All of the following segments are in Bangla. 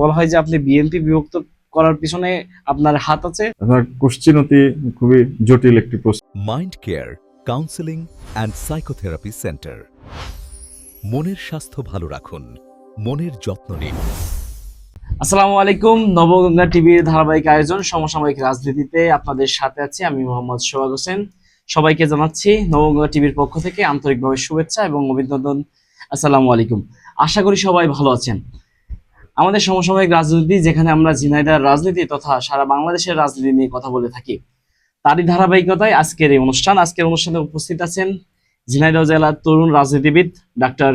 বলা হয় যে আপনি বিএনপি বিভক্ত করার পিছনে আপনার হাত আছে। আপনার কোশ্চিনটি খুবই জটিল একটি প্রশ্ন। Mind care counselling and psychotherapy centre. মনের স্বাস্থ্য ভালো রাখুন, মনের যত্ন নিন। আসসালামু আলাইকুম। নবগঙ্গা টিভির ধারাবাহিক আয়োজন সমসাময়িক রাজনীতিতে আপনাদের সাথে আছি আমি মোহাম্মদ সোহাগ হোসেন। সবাইকে জানাচ্ছি নবগঙ্গা টিভির পক্ষ থেকে আন্তরিকভাবে শুভেচ্ছা এবং অভিনন্দন। আসসালামু আলাইকুম। আশা করি সবাই ভালো আছেন। আমাদের সমসাময়িক রাজনীতি, যেখানে আমরা ঝিনাইদহের রাজনীতি তথা সারা বাংলাদেশের রাজনীতি নিয়ে কথা বলে থাকি, তারই ধারাবাহিকতায় আজকের এই অনুষ্ঠান। আজকের অনুষ্ঠানে উপস্থিত আছেন ঝিনাইদহ জেলার তরুণ রাজনীতিবিদ ডাক্তার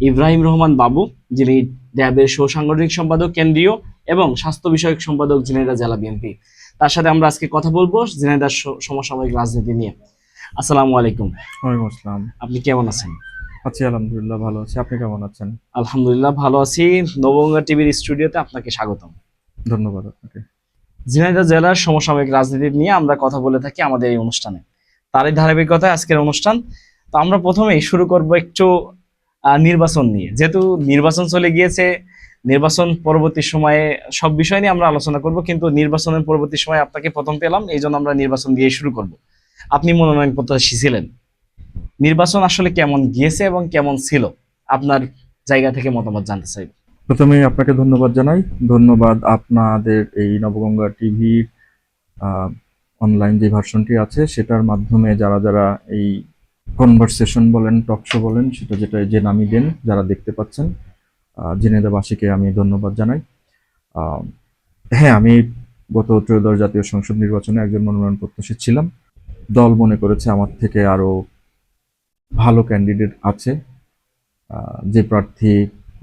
ইব্রাহিম রহমান বাবু, যিনি ড্যাবের সাংগঠনিক সম্পাদক কেন্দ্রীয় এবং স্বাস্থ্য বিষয়ক সম্পাদক ঝিনাইদহ জেলা বিএনপি। তার সাথে আমরা আজকে কথা বলবো ঝিনাইদহ সমসাময়িক রাজনীতি নিয়ে। আসসালামু আলাইকুম। ওয়ালাইকুম আসসালাম। আপনি কেমন আছেন? আছি, আলহামদুলিল্লাহ ভালো আছি। আপনি কেমন আছেন? আলহামদুলিল্লাহ ভালো আছি। নবগঙ্গা টিভির স্টুডিওতে আপনাকে স্বাগতম। ধন্যবাদ আপনাকে। ঝিনাইদহ জেলার সমসাময়িক রাজনীতি নিয়ে আমরা কথা বলে থাকি আমাদের এই অনুষ্ঠানে, তারই ধারাবাহিকতায় আজকের অনুষ্ঠান। তো আমরা প্রথমেই শুরু করব একটু নির্বাচন নিয়ে। যেহেতু নির্বাচন চলে গিয়েছে, নির্বাচন পরবর্তী সময়ে সব বিষয় নিয়ে আমরা আলোচনা করব, কিন্তু নির্বাচনের পরবর্তী সময়ে আপনাকে প্রথম পেলাম, এই জন্য আমরা নির্বাচন দিয়ে শুরু করব। আপনি মনোনয়ন প্রত্যাশী ছিলেন, নির্বাচন আসলে কেমন গিয়েছে এবং কেমন ছিল, আপনার জায়গা থেকে মতামত জানতে চাইব। প্রথমেই আপনাকে ধন্যবাদ জানাই। ধন্যবাদ আপনাদের এই নবগঙ্গা টিভির অনলাইন যে ভার্সনটি আছে সেটার মাধ্যমে যারা যারা এই কনভারসেশন বলেন, টক শো বলেন, সেটা যেটা যে নামই দেন, যারা দেখতে পাচ্ছেন, ঝিনাইদহবাসীকে আমি ধন্যবাদ জানাই। হ্যাঁ, আমি গত ত্রয়োদশ জাতীয় সংসদ নির্বাচনে একজন মনোনয়ন প্রত্যাশী ছিলাম। দল মনে করেছে আমার থেকে আরো ভালো ক্যান্ডিডেট আছে, যে প্রার্থী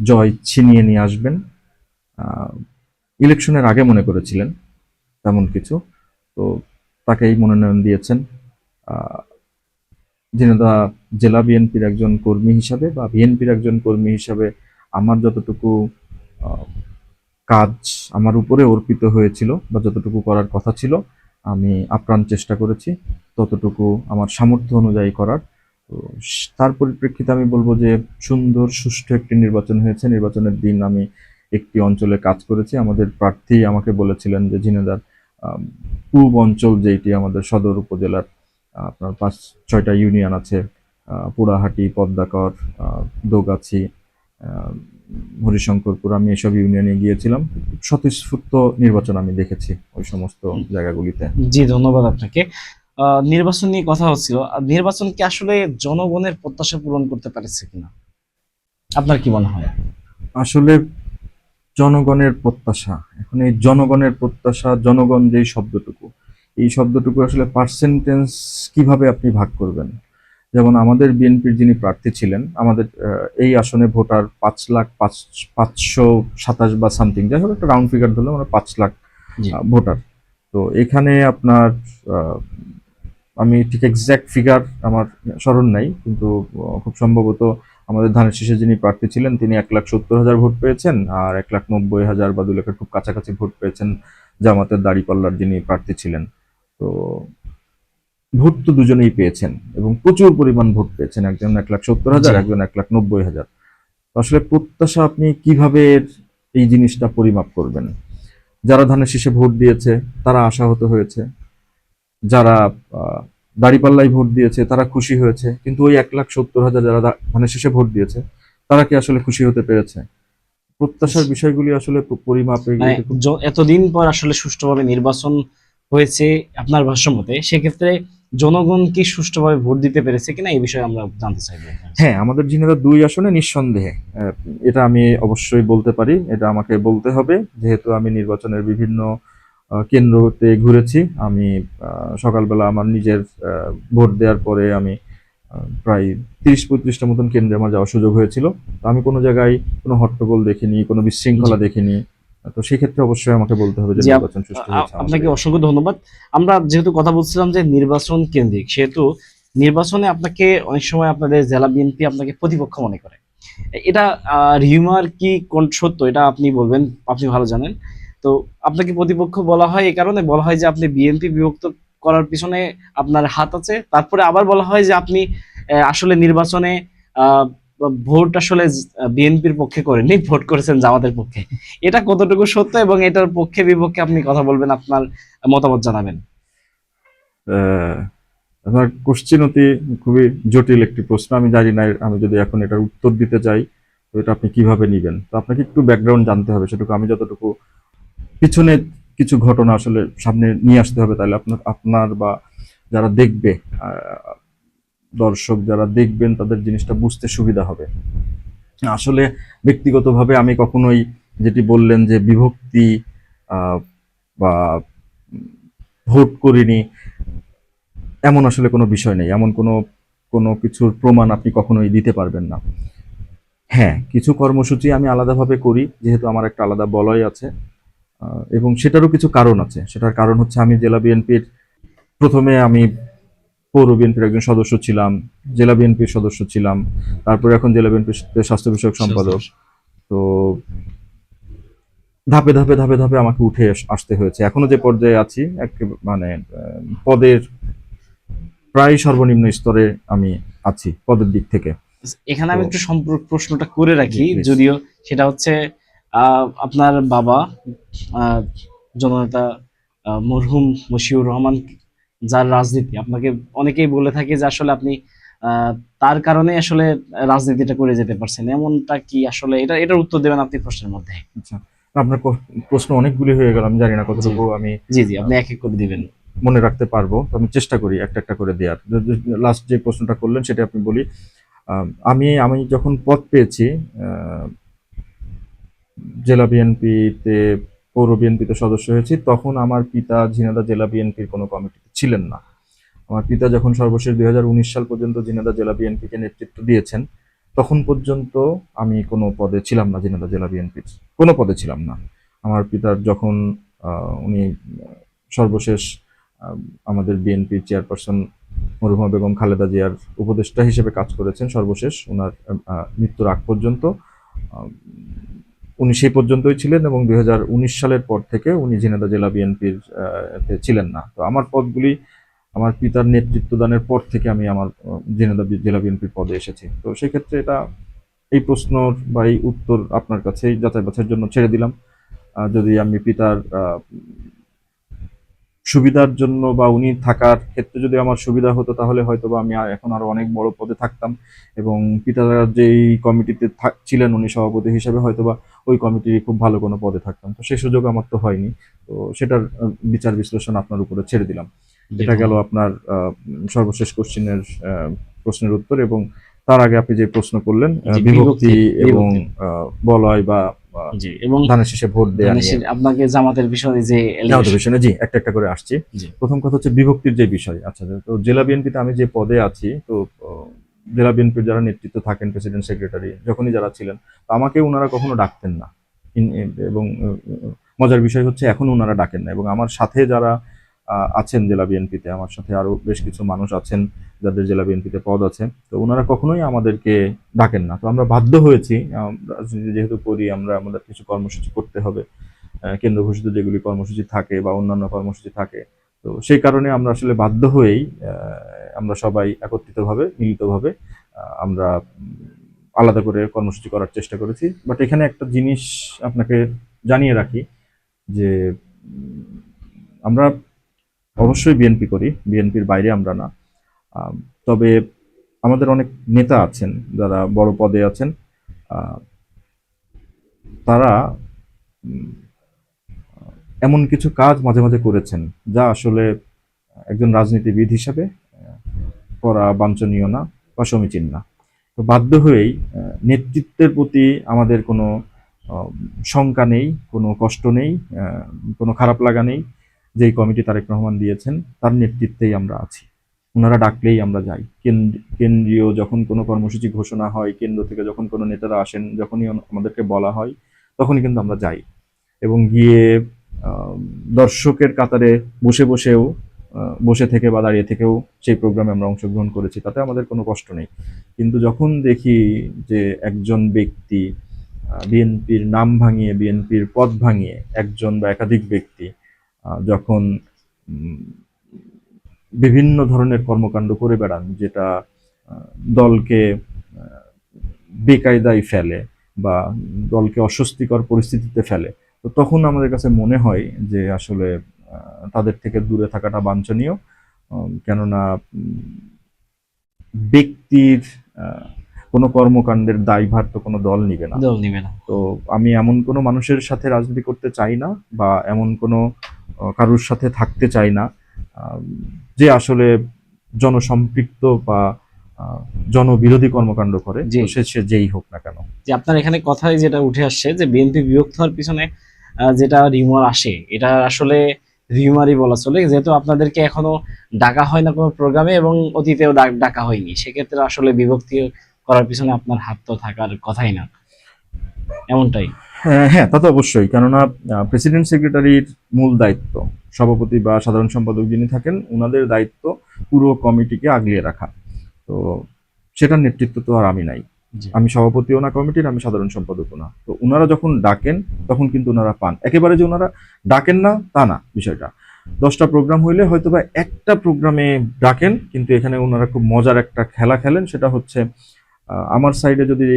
জয় ছিনিয়ে নিয়ে আসবেন। ইলেকশনের আগে মনে করেছিলেন তেমন কিছু, তো তাকেই মনোনয়ন দিয়েছেন। ঝিনাইদহ জেলা বিএনপির একজন কর্মী হিসাবে বা বিএনপির একজন কর্মী হিসাবে আমার যতটুকু কাজ আমার উপরে অর্পিত হয়েছিল বা যতটুকু করার কথা ছিল, আমি আপ্রাণ চেষ্টা করেছি ততটুকু আমার সামর্থ্য অনুযায়ী করার। তো তার পরিপ্রেক্ষিতে আমি বলবো যে সুন্দর সুষ্ঠু একটি নির্বাচন হয়েছে। নির্বাচনের দিন আমি একটি অঞ্চলে কাজ করেছি। আমাদের প্রার্থী আমাকে বলেছিলেন যে ঝিনাইদহ পূর্ব অঞ্চল, যেটি আমাদের সদর উপজেলার আপনার 5-6টা ইউনিয়ন আছে, পোড়াহাটি, পদ্মাকর, দোগাছি, হরিশঙ্করপুর, আমি এসব ইউনিয়নে গিয়েছিলাম। স্বতঃস্ফূর্ত নির্বাচন আমি দেখেছি ওই সমস্ত জায়গাগুলিতে। জি, ধন্যবাদ আপনাকে। নির্বাচন নিয়ে কথা হচ্ছিল, নির্বাচন কি আসলে জনগণের প্রত্যাশা পূরণ করতে পারছে কিনা, আপনার কি মনে হয়? আসলে জনগণের প্রত্যাশা, এখন এই জনগণের প্রত্যাশা, জনগণ যেই শব্দটুকু, এই শব্দটুকু আসলে পার্সেন্টেজ কিভাবে আপনি ভাগ করবেন? যেমন আমাদের বিএনপির যিনি প্রার্থী ছিলেন, আমাদের এই আসনে ভোটার 5,527 বা সামথিং, যাই হোক একটা রাউন্ড ফিগার ধরলাম আমরা 5 লাখ ভোটার। তো এখানে আপনার আমি ঠিক এক্সাক্ট ফিগার আমার স্মরণ নাই, কিন্তু খুব সম্ভবত আমাদের ধানের শীষে যিনি প্রার্থী ছিলেন তিনি 1,70,000 ভোট পেয়েছেন, আর 1,90,000 বা 2 লাখের খুব কাছাকাছি ভোট পেয়েছেন জামাতের দাঁড়িপাল্লার যিনি প্রার্থী ছিলেন। তো ভোট তো দুজনেই পেয়েছেন এবং প্রচুর পরিমাণ ভোট পেয়েছেন, একজন 1,70,000, একজন 1,90,000। আসলে প্রত্যাশা আপনি কিভাবে এই জিনিসটা পরিমাপ করবেন? যারা ধানের শীষে ভোট দিয়েছে তারা আশাহত হয়েছে, যারা দাঁড়িপাল্লায় ভোট দিয়েছে তারা খুশি হয়েছে, কিন্তু ওই 1,70,000 যারা ধানের শীষে ভোট দিয়েছে তারা কি আসলে খুশি হতে পেরেছে? প্রত্যাশার বিষয়গুলি আসলে পরিমাপে এতদিন পর আসলে সুষ্ঠুভাবে নির্বাচন হয়েছে আপনার ভাষ্য মতে, সেক্ষেত্রে জনগণ কি সুষ্ঠুভাবে ভোট দিতে পেরেছে কিনা এই বিষয়ে আমরা জানতে চাইবো। হ্যাঁ, আমাদের ঝিনাইদহ 2 আসনে নিঃসন্দেহে এটা আমি অবশ্যই বলতে পারি, এটা আমাকে বলতে হবে যেহেতু আমি নির্বাচনের বিভিন্ন কেন্দ্রতে ঘুরেছি। আমি সকালবেলা আমার নিজের ভোট দেওয়ার পরে আমি প্রায় 30-35টা মতন কেন্দ্রে আমার যাওয়ার সুযোগ হয়েছিল। তো আমি কোনো জায়গায় কোনো হট্টগোল দেখিনি, কোনো বিশৃঙ্খলা দেখিনি। তো সেক্ষেত্রে অবশ্যই আমাকে বলতে হবে যে নির্বাচন সুষ্ঠু হয়েছে। আপনাকে অসংখ্য ধন্যবাদ। আমরা যেহেতু কথা বলছিলাম যে নির্বাচন কেন্দ্রিক, সেহেতু নির্বাচনে আপনাকে অনেক সময় আপনাদের জেলা বিএনপি আপনাকে প্রতিপক্ষ মনে করে। এটা রিউমার কি কোন সত্য, এটা আপনি বলবেন, আপনি ভালো জানেন। তো আপনাকে প্রতিপক্ষ বলা হয় এই কারণে বলা হয় যে আপনি বিএনপি বিভক্ত করার পিছনে আপনার হাত আছে। তারপরে আবার বলা হয় যে আপনি আসলে নির্বাচনে ভোট আসলে বিএনপির পক্ষে করেননি, ভোট করেছেন জামাতের পক্ষে। এটা কতটুকু সত্য এবং এটার পক্ষে বিপক্ষে আপনি কথা বলবেন, আপনার মতামত জানাবেন। আহ, আপনার কোশ্চিন অতি খুবই জটিল একটি প্রশ্ন। আমি জানি না আমি যদি এখন এটার উত্তর দিতে চাই তো এটা আপনি কিভাবে নিবেন। তো আপনাকে একটু ব্যাকগ্রাউন্ড জানতে হবে, সেটুকু আমি যতটুকু পিছনে কিছু ঘটনা আসলে সামনে নিয়ে আসতে হবে, তাহলে আপনার আপনার বা যারা দেখবে, আহ, দর্শক যারা দেখবেন তাদের জিনিসটা বুঝতে সুবিধা হবে। আসলে ব্যক্তিগতভাবে আমি কখনোই, যেটি বললেন যে বিভক্তি আহ, বা ভোট করিনি, এমন আসলে কোনো বিষয় নেই। এমন কোনো কোনো কিছুর প্রমাণ আপনি কখনোই দিতে পারবেন না। হ্যাঁ, কিছু কর্মসূচি আমি আলাদাভাবে করি, যেহেতু আমার একটা আলাদা বলয় আছে, এবং সেটারও কিছু কারণ আছে। সেটার কারণ হচ্ছে আমি জেলা বিএনপির, প্রথমে আমি পৌর বিএনপির একজন সদস্য ছিলাম, জেলা বিএনপির সদস্য ছিলাম, তারপরে এখন জেলা বিএনপির স্বাস্থ্য বিষয়ক সম্পাদক। তো ধাপে ধাপে ধাপে ধাপে আমাকে উঠে আসতে হয়েছে। এখনো যে পর্যায়ে আছি, মানে পদের প্রায় সর্বনিম্ন স্তরে আমি আছি পদের দিক থেকে। এখানে তো আমি একটু সম্পর্ক প্রশ্নটা করে জি রাখি, প্লিজ। যদিও সেটা হচ্ছে আপনার বাবা আহ, জননেতা মরহুম মশিউর রহমান, যার রাজনীতি আপনাকে অনেকেই বলে থাকে যে আসলে আপনি আহ, তার কারণে আসলে রাজনীতিটা করে যেতে পারছেন, এমনটা কি আসলে? এটার উত্তর দেবেন আপনি প্রশ্নের মধ্যে। আচ্ছা, আপনার প্রশ্ন অনেকগুলি হয়ে গেল, আমি জানি না জি কতটুকু আমি জি জি, আপনি আহ, এক এক করে দিবেন। মনে রাখতে পারবো। তো আমি চেষ্টা করি একটা একটা করে দেওয়ার। লাস্ট যে প্রশ্নটা করলেন সেটা আপনি বলি। আমি আমি যখন পদ পেয়েছি, আহ, জেলা বিএনপিতে, পৌর বিএনপিতে সদস্য হয়েছি, তখন আমার পিতা ঝিনাইদহ জেলা বিএনপির কোনো কমিটিতে ছিলেন না। আমার পিতা যখন সর্বশেষ 2019 সাল পর্যন্ত ঝিনাইদহ জেলা বিএনপিকে নেতৃত্ব দিয়েছেন, তখন পর্যন্ত আমি কোনো পদে ছিলাম না, ঝিনাইদহ জেলা বিএনপির কোনো পদে ছিলাম না। আমার পিতার যখন উনি সর্বশেষ আহ, আমাদের বিএনপির চেয়ারপারসন মরহুমা বেগম খালেদা জিয়ার উপদেষ্টা হিসেবে কাজ করেছেন সর্বশেষ ওনার মৃত্যুর আগ পর্যন্ত, আহ, উনি সেই পর্যন্তই ছিলেন, এবং 2019 সালের পর থেকে উনি ঝিনাইদহ জেলা বিএনপির ছিলেন না। তো আমার পদগুলি আমার পিতার নেতৃত্ব দানের পর থেকে আমি আমার ঝিনাইদহ জেলা বিএনপির পদে এসেছি। তো সেক্ষেত্রে এটা, এই প্রশ্নর বা এই উত্তর আপনার কাছেই যাচাই বাছাইয়ের জন্য ছেড়ে দিলাম। যদি আমি পিতার সুবিধার জন্য বা উনি থাকার ক্ষেত্রে যদি আমার সুবিধা হতো, তাহলে হয়তো বা আমি এখন আরো অনেক বড় পদে থাকতাম, এবং পিতারা যেই কমিটিতে ছিলেন উনি সভাপতি হিসেবে, হয়তো বা ওই কমিটির খুব ভালো কোনো পদে থাকতাম। তো সেই সুযোগ আমার তো হয়নি। তো সেটার বিচার বিশ্লেষণ আপনার উপরে ছেড়ে দিলাম। জি, এটা গেল আপনার সর্বশেষ কোশ্চিনের প্রশ্নের উত্তর। এবং তার আগে আপনি যে প্রশ্ন করলেন জি, বিভক্তি এবং বিভক্তি। বলয় বা আহ, জি, এবং ধানের শীষে ভোট দেয়া নিয়ে, আপনাকে জামাতের বিষয়ে যে জামাত allegation- বিষয়ে জি একটা একটা করে আসছি। জি প্রথম কথা হচ্ছে বিভক্তির যে বিষয়। আচ্ছা, তো জেলা বিএনপিতে আমি যে পদে আছি, তো জেলা বিএনপির যারা নেতৃত্ব থাকেন, প্রেসিডেন্ট সেক্রেটারি যখনই যারা ছিলেন, তো আমাকে ওনারা কখনো ডাকতেন না। এবং মজার বিষয় হচ্ছে এখন ওনারা ডাকেন না। এবং আমার সাথে যারা আছেন জেলা বিএনপিতে, আমার সাথে আরো বেশ কিছু মানুষ আছেন যাদের জেলা বিএনপিতে পদ আছে, তো ওনারা কখনোই আমাদেরকে ডাকেন না। তো আমরা বাধ্য হয়েছি, রাজনীতি যেহেতু করি, আমরা আমাদের কিছু কর্মসূচি করতে হবে, কেন্দ্র ঘোষিত যেগুলি কর্মসূচি থাকে বা অন্যান্য কর্মসূচি থাকে। তো সেই কারণে আমরা আসলে বাধ্য হয়েই আমরা সবাই একত্রিতভাবে, মিলিতভাবে আমরা আলাদা করে কর্মসূচি করার চেষ্টা করেছি। বাট এখানে একটা জিনিস আপনাকে জানিয়ে রাখি যে আমরা অবশ্যই বিএনপি করি, বিএনপির বাইরে আমরা না। আহ, তবে আমাদের অনেক নেতা আছেন যারা বড় পদে আছেন, আহ, তারা উম, এমন কিছু কাজ মাঝে মাঝে করেছেন যা আসলে একজন রাজনীতিবিদ হিসাবে করা বাঞ্ছনীয় না বা সমীচীন না। তো বাধ্য হয়েই নেতৃত্বের প্রতি আমাদের কোনো আহ, শঙ্কা নেই, কোনো কষ্ট নেই, কোনো খারাপ লাগা নেই। যেই কমিটি তারেক রহমান দিয়েছেন তার নেতৃত্বেই আমরা আছি। ওনারা ডাকলেই আমরা যাই। কেন্দ্রীয় যখন কোনো কর্মসূচি ঘোষণা হয়, কেন্দ্র থেকে যখন কোনো নেতারা আসেন, যখনই আমাদেরকে বলা হয়, তখনই কিন্তু আমরা যাই। এবং গিয়ে আহ, দর্শকের কাতারে বসে বসেও, বসে থেকে বা দাঁড়িয়ে থেকেও সেই প্রোগ্রামে আমরা অংশগ্রহণ করেছি, তাতে আমাদের কোনো কষ্ট নেই। কিন্তু যখন দেখি যে একজন ব্যক্তি বিএনপির নাম ভাঙিয়ে, বিএনপির পদ ভাঙিয়ে, একজন বা একাধিক ব্যক্তি যখন উম, বিভিন্ন ধরনের কর্মকাণ্ড করে বেড়ান, যেটা দলকে বেকায়দায় ফেলে বা দলকে অস্বস্তিকর পরিস্থিতিতে ফেলে, তো তখন আমাদের কাছে মনে হয় যে আসলে তাদের থেকে দূরে থাকাটা বাঞ্ছনীয়। কেননা ব্যক্তির কোনো কর্মকাণ্ডের দায়ভার তো কোনো দল নিবে না। দল নিবে না। তো আমি এমন কোনো মানুষের সাথে রাজনীতি করতে চাই না, বা এমন কোনো কারোর সাথে থাকতে চাই না যে আসলে জনসম্পৃক্ত বা জনবিরোধী কর্মকাণ্ড করে, জি। তো সে যেই হোক না কেন। যে আপনার এখানে কথায় যেটা উঠে আসছে যে বিএনপি বিভক্ত হওয়ার পিছনে যেটা রিউমার আসে, এটা আসলে রিউমারই বলা চলে, যেহেতু আপনাদেরকে এখনো ডাকা হয় না কোনো প্রোগ্রামে এবং অতীতেও ডাকা হয়নি, সেক্ষেত্রে আসলে বিভক্তি করার পিছনে আপনার হাত তো থাকার কথাই না, এমনটাই। হ্যাঁ, তা তো অবশ্যই, কেননা প্রেসিডেন্ট সেক্রেটারির মূল দায়িত্ব, সভাপতি বা সাধারণ সম্পাদক যিনি থাকেন ওনাদের দায়িত্ব পুরো কমিটিকে আগলিয়ে রাখা। তো সেটার নেতৃত্ব তো আর আমি নাই, আমি সভাপতিও না কমিটির, আমি সাধারণ সম্পাদকও না। তো ওনারা যখন ডাকেন তখন কিন্তু ওনারা পান, একেবারে যে ওনারা ডাকেন না তা না বিষয়টা। 10টা প্রোগ্রাম হইলে হয়তো বা একটা প্রোগ্রামে ডাকেন, কিন্তু এখানে ওনারা খুব মজার একটা খেলা খেলেন, সেটা হচ্ছে আমার সাইডে যদি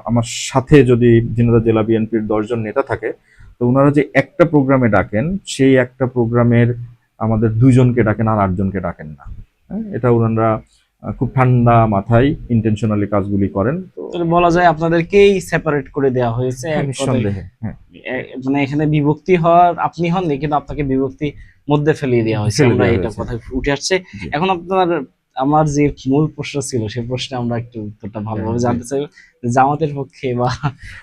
আমার সাথে যদি ঝিনাইদহ জেলা বিএনপির 10 জন নেতা থাকে, তো ওনারা যে একটা প্রোগ্রামে ডাকেন সেই একটা প্রোগ্রামের আমাদের 2 জনকে ডাকেন আর 8 জনকে ডাকেন না। হ্যাঁ, এটা ওনারা খুব ঠান্ডা মাথায় ইন্টেনশনালি কাজগুলি করেন। তো বলা যায় আপনাদেরকেই সেপারেট করে দেওয়া হয়েছে এক কথায়। নিঃসন্দেহে, হ্যাঁ, মানে এখানে বিভক্তি হওয়ার আপনি হননি, কিন্তু আপনাকে বিভক্তি মধ্যে ফেলিয়ে দেওয়া হয়েছে, আমরা এটা কথা উঠে আসছে। এখন আপনার আমার যে মূল প্রশ্ন ছিল সেই প্রশ্নে আমরা একটু উত্তরটা ভালোভাবে জানতে চাই, জামাতের পক্ষে বা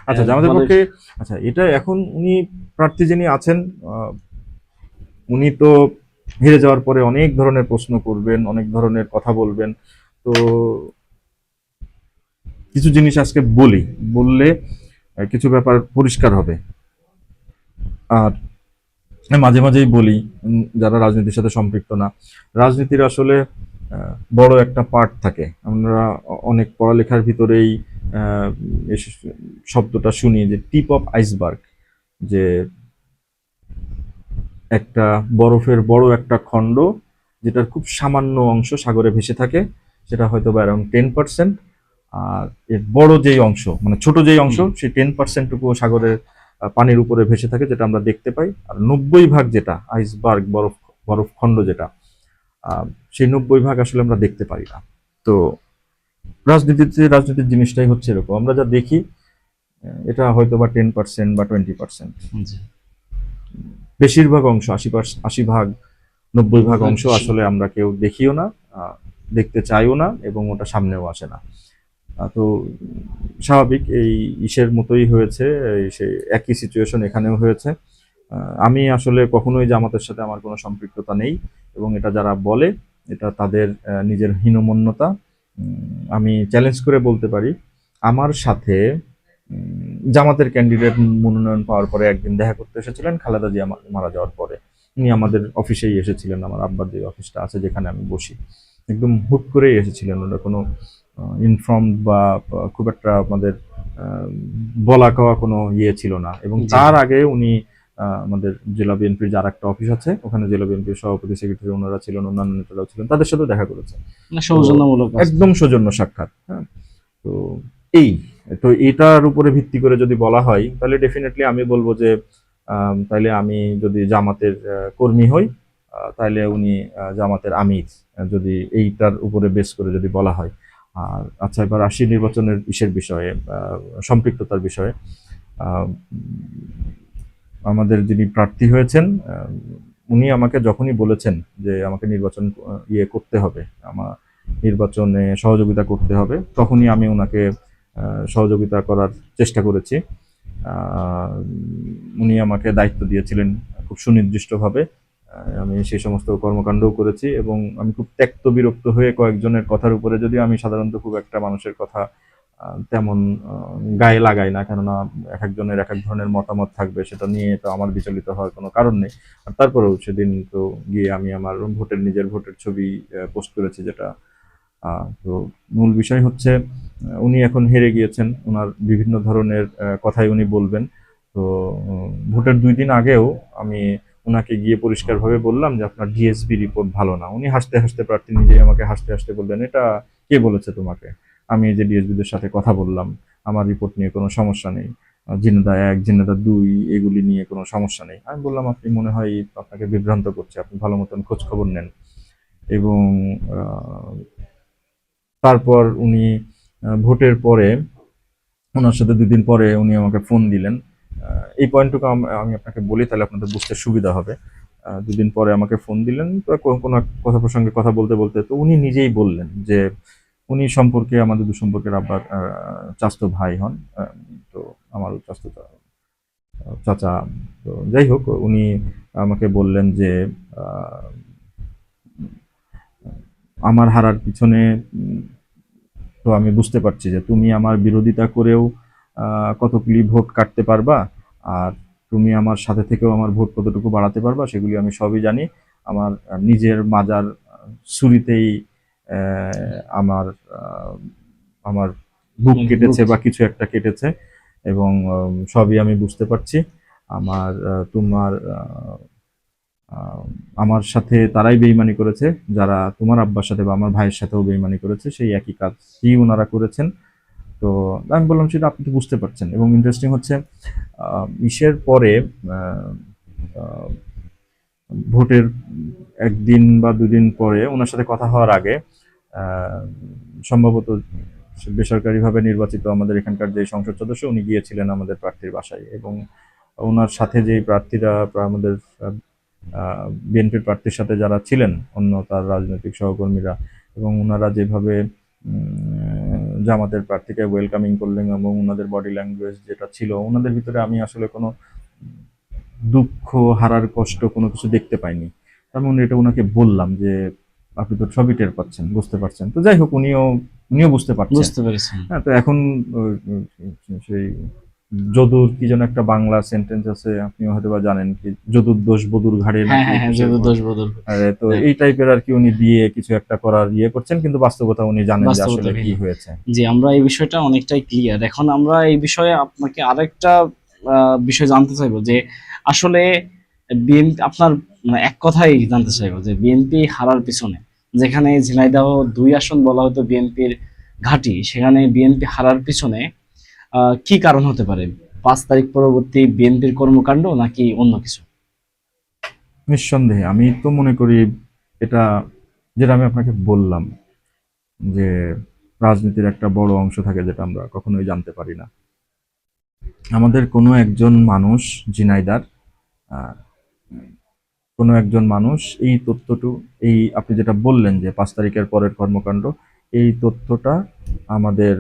আচ্ছা জামাতের পক্ষে, আচ্ছা এটা এখন উনি প্রার্থী যিনি আছেন উনি তো হেরে যাওয়ার পরে অনেক ধরনের প্রশ্ন করবেন, অনেক ধরনের কথা বলবেন। তো কিছু জিনিস আজকে বললে কিছু ব্যাপার পরিষ্কার হবে। আর মাঝে মাঝেই বলি, যারা রাজনীতির সাথে সম্পৃক্ত না, রাজনীতির আসলে বড় একটা পার্ট থাকে। আমরা অনেক পড়ালেখার ভিতরেই শব্দটা শুনি যে টিপ অফ আইসবার্গ, যে একটা বরফের বড় একটা খণ্ড যেটার খুব সামান্য অংশ সাগরে ভেসে থাকে, সেটা হয়তো বা অ্যারাউন্ড 10%। আর এর বড় যেই অংশ, মানে ছোট যেই অংশ, সেই 10%টুকু সাগরের পানির উপরে ভেসে থাকে, যেটা আমরা দেখতে পাই। আর 90% যেটা আইসবার্গ, বরফ খণ্ড যেটা, সেই 90% আসলে আমরা দেখতে পারি না। তো রাজনীতির জিনিসটাই হচ্ছে এরকম, আমরা যা দেখি এটা হয়তো বা 10% বা 20%। বেশিরভাগ অংশ 80% 90% অংশ আসলে আমরা কেউ দেখিও না, দেখতে চাইও না, এবং ওটা সামনেও আসে না। তো স্বাভাবিক এই ইসের মতোই হয়েছে, সেই একই সিচুয়েশন এখানেও হয়েছে। আমি আসলে কখনোই জামাতের সাথে আমার কোনো সম্পৃক্ততা নেই, এবং এটা যারা বলে এটা তাদের নিজের হীনমন্যতা। আমি চ্যালেঞ্জ করে বলতে পারি, আমার সাথে জামাতের ক্যান্ডিডেট মনোনয়ন পাওয়ার পরে একদিন দেখা করতে এসেছিলেন খালেদা জিয়া মারা যাওয়ার পরে। উনি আমাদের অফিসেই এসেছিলেন, আমার আব্বার যে অফিসটা আছে যেখানে আমি বসি, একদম হুট করেই এসেছিলেন। ওটা কোনো ইনফর্ম বা খুব একটা আমাদের বলা কওয়া কোনো ইয়ে ছিল না। এবং তার আগে উনি আমাদের জেলা বিএনপির যার একটা অফিস আছে, ওখানে জেলা বিএনপির সভাপতি সেক্রেটারি ওনারা ছিলেন, অন্যান্য নেতারাও ছিলেন, তাদের সাথে দেখা করেছেন, সৌজন্যমূলক, একদম সৌজন্য সাক্ষাৎ। হ্যাঁ, তো এই তো এটার উপরে ভিত্তি করে যদি বলা হয়, তাহলে ডেফিনেটলি আমি বলবো যে তাহলে আমি যদি জামাতের কর্মী হই, তাহলে উনি জামাতের আমির, যদি এইটার উপরে বেস করে যদি বলা হয়। আর আচ্ছা, এবার আসি নির্বাচনের বিষয়ে, সম্পৃক্ততার বিষয়ে। আমাদের যিনি প্রার্থী হয়েছেন, উনি আমাকে যখনই বলেছেন যে আমাকে নির্বাচন করতে হবে, আমার নির্বাচনে সহযোগিতা করতে হবে, তখনই আমি ওনাকে সহযোগিতা করার চেষ্টা করেছি। উনি আমাকে দায়িত্ব দিয়েছিলেন খুব সুনির্দিষ্টভাবে, আমি সেই সমস্ত কর্মকাণ্ডও করেছি, এবং আমি খুব ত্যক্ত বিরক্ত হয়ে কয়েকজনের কথার উপরে, যদি আমি সাধারণত খুব একটা মানুষের কথা তেমন গায়ে লাগাই না, কেননা এক একজনের এক এক ধরনের মতামত থাকবে, সেটা নিয়ে তো আমার বিচলিত হওয়ার কোনো কারণ নেই। আর তারপরেও সেদিন তো গিয়ে আমি আমার নিজের ভোটের ছবি পোস্ট করেছি, যেটা তো মূল বিষয় হচ্ছে উনি এখন হেরে গিয়েছেন, ওনার বিভিন্ন ধরনের কথাই উনি বলবেন। তো ভোটের 2 দিন আগেও আমি ওনাকে গিয়ে পরিষ্কারভাবে বললাম যে আপনার ডিএসবি রিপোর্ট ভালো না। উনি হাসতে হাসতে, প্রার্থী নিজেই আমাকে হাসতে হাসতে বললেন, এটা কে বলেছে তোমাকে? আমি যে ডিএসবিদের সাথে কথা বললাম, আমার রিপোর্ট নিয়ে কোনো সমস্যা নেই, জিনেদা 1 জিনেদা 2 এগুলি নিয়ে কোনো সমস্যা নেই। আমি বললাম, আপনি মনে হয় আপনাকে বিভ্রান্ত করছে, আপনি ভালো মতন খোঁজ খবর নেন। এবং তারপর উনি ভোটের পরে, ওনার সাথে 2 দিন পরে উনি আমাকে ফোন দিলেন। এই পয়েন্টটুকু আমি আপনাকে বলি, তাহলে আপনাদের বুঝতে সুবিধা হবে। 2 দিন পরে আমাকে ফোন দিলেন, তো কোনো এক কথা প্রসঙ্গে কথা বলতে বলতে তো উনি নিজেই বললেন যে উনি সম্পর্কে, আমাদের দুঃসম্পর্কের আব্বার চাচাতো ভাই হন। তো আমারও চাচাতো চাচা। তো যাই হোক, উনি আমাকে বললেন যে আহ, আমার হারার পিছনে তো আমি বুঝতে পারছি যে তুমি আমার বিরোধিতা করেও কতগুলি ভোট কাটতে পারবা, আর তুমি আমার সাথে থেকেও আমার ভোট কতটুকু বাড়াতে পারবা সেগুলি আমি সবই জানি। আমার নিজের মাজার ছুরিতেই আমার আমার বুক কেটেছে বা কিছু একটা কেটেছে, এবং সবই আমি বুঝতে পারছি। আমার তোমার আমার সাথে তারাই বেইমানি করেছে যারা তোমার আব্বার সাথে বা আমার ভাইয়ের সাথেও বেইমানি করেছে, সেই একই কাজই ওনারা করেছেন। তো আমি বললাম, সেটা আপনি তো বুঝতে পারছেন। এবং ইন্টারেস্টিং হচ্ছে, ইসের পরে ভোটের 1 দিন বা 2 দিন পরে ওনার সাথে কথা হওয়ার আগে সম্ভবত বেসরকারিভাবে নির্বাচিত আমাদের এখানকার যে সংসদ সদস্য, উনি গিয়েছিলেন আমাদের প্রার্থীর বাসায়, এবং ওনার সাথে যে প্রার্থীরা, আমাদের বিএনপির প্রার্থীর সাথে যারা ছিলেন অন্য তার রাজনৈতিক সহকর্মীরা, এবং ওনারা যেভাবে জামাতের প্রার্থীকে ওয়েলকামিং করলেন এবং ওনাদের বডি ল্যাঙ্গুয়েজ যেটা ছিল, ওনাদের ভিতরে আমি আসলে কোনো দুঃখ, হারার কষ্ট কোনো কিছু দেখতে পাইনি। আমি এটা ওনাকে বললাম যে আপনি তো সবই টের পাচ্ছেন, বুঝতে পারছেন। তো যাই হোক, উনিও বুঝতে পারছেন। বুঝতে পেরেছেন। হ্যাঁ, তো এখন সেই যদুর কি যেন একটা বাংলা সেন্টেন্স আছে, আপনি হয়তো বা জানেন, কি যদুর দোষ বদুর ঘাড়ে হ্যাঁ নাকি হ্যাঁ হ্যাঁ, কিসের যদু ভর। দোষ বদল। তো এই টাইপের আর কি উনি দিয়ে কিছু একটা করার করছেন, কিন্তু বাস্তবতা উনি জানেন যে বাস্তবতা আসলে কি ভিন্ন। হয়েছে। জি, আমরা এই বিষয়টা অনেকটাই ক্লিয়ার। এখন আমরা এই বিষয়ে আপনাকে আরেকটা বিষয় জানতে চাইবো যে আসলে বিএনপি আপনার, মানে এক কথাই জানতে চাইবো যে বিএনপি হারার পিছনে, যেখানে ঝিনাইদহ 2 আসন বলা হতো বিএনপির ঘাঁটি, সেখানে বিএনপি হারার পিছনে কি কারণ হতে পারে? 5 তারিখ পরবর্তী বিএনপির কর্মকাণ্ড নাকি অন্য কিছু? নিঃসন্দেহে আমি তো মনে করি এটা, যেটা আমি আপনাকে বললাম, যে রাজনীতির একটা বড় অংশ থাকে যেটা আমরা কখনোই জানতে পারি না। আমাদের কোনো একজন মানুষ, ঝিনাইদার আহ, কোনো একজন মানুষ এই তথ্যটু, এই আপনি যেটা বললেন যে 5 তারিখের পরের কর্মকাণ্ড, এই তথ্যটা আমাদের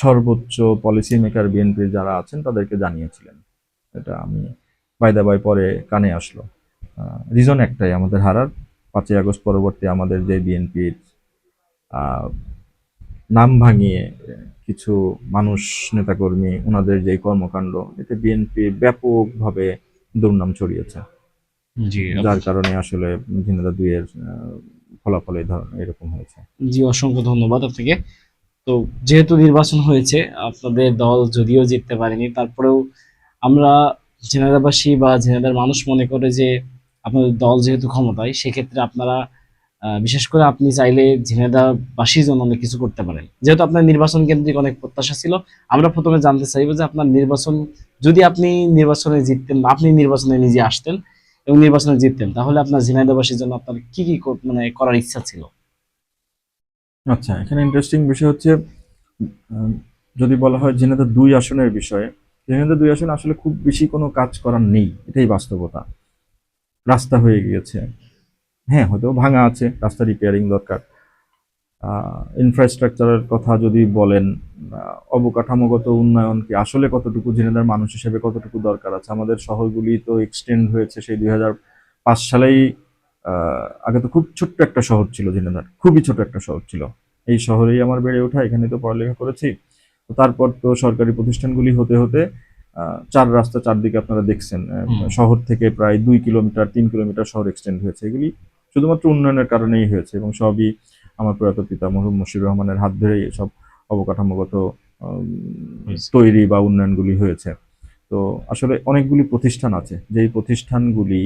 সর্বোচ্চ পলিসি মেকার বিএনপির যারা আছেন তাদেরকে জানিয়েছিলেন। এটা আমি বাই দা বাই পরে কানে আসলো। রিজন একটাই আমাদের হারার, 5ই আগস্ট পরবর্তী আমাদের যে বিএনপির নাম ভাঙিয়ে কিছু মানুষ, নেতাকর্মী, ওনাদের যে কর্মকাণ্ড, এতে বিএনপি ব্যাপকভাবে দুর্নাম ছড়িয়েছে, জি যার কারণে আসলে ঝিনাইদহ 2 এর ফলাফল এই ধরনের এরকম হয়েছে। জি, অসংখ্য ধন্যবাদ আপনাকে। তো যেহেতু নির্বাচন হয়েছে, আপনাদের দল যদিও জিততে পারেনি, তারপরেও আমরা ঝিনাইদহবাসী বা ঝিনাইদহের মানুষ মনে করে যে আপনাদের দল যেহেতু ক্ষমতায়, সেক্ষেত্রে আপনারা বিশেষ করে আপনি চাইলে ঝিনাইদহবাসীর জন্য অনেক কিছু করতে পারেন। যেহেতু আপনার নির্বাচন কেন্দ্রিক অনেক প্রত্যাশা ছিল, আমরা প্রথমে জানতে চাইবো যে আপনার নির্বাচন, যদি আপনি নির্বাচনে জিততেন, আপনি নির্বাচনে নিজে আসতেন এবং নির্বাচনে জিততেন, তাহলে আপনার ঝিনাইদহবাসীর জন্য আপনার কি কি মানে করার ইচ্ছা ছিল? আচ্ছা, এখানে ইন্টারেস্টিং বিষয় হচ্ছে, উম, যদি বলা হয় ঝিনাইদহ 2 আসনের বিষয়ে, ঝিনাইদহ 2 আসনে আসলে খুব বেশি কোনো কাজ করার নেই, এটাই বাস্তবতা। রাস্তা হয়ে গিয়েছে, হ্যাঁ হয়তো ভাঙা আছে, রাস্তা রিপেয়ারিং দরকার। ইনফ্রাস্ট্রাকচারের কথা যদি বলেন, অবকাঠামোগত উন্নয়ন কি আসলে কতটুকু ঝিনাইদহের মানুষ হিসেবে কতটুকু দরকার আছে? আমাদের শহরগুলি তো এক্সটেন্ড হয়েছে সেই 2005 সালেই। আগে তো খুব ছোট্ট একটা শহর ছিল ঝিনাইদহ, খুবই ছোট একটা শহর ছিল। এই শহরেই আমার বেড়ে ওঠা, এখানে তো পড়ালেখা করেছি। তো তারপর তো সরকারি প্রতিষ্ঠানগুলি হতে হতে 4 রাস্তা চারদিকে আপনারা দেখছেন, শহর থেকে প্রায় 2 কিলোমিটার 3 কিলোমিটার শহর এক্সটেন্ড হয়েছে। এগুলি শুধুমাত্র উন্নয়নের কারণেই হয়েছে, এবং সবই আমার প্রয়াত পিতা মরহুম মুশিউর রহমানের হাত ধরেই এসব অবকাঠামোগত তৈরি বা উন্নয়নগুলি হয়েছে। তো আসলে অনেকগুলি প্রতিষ্ঠান আছে, যেই প্রতিষ্ঠানগুলি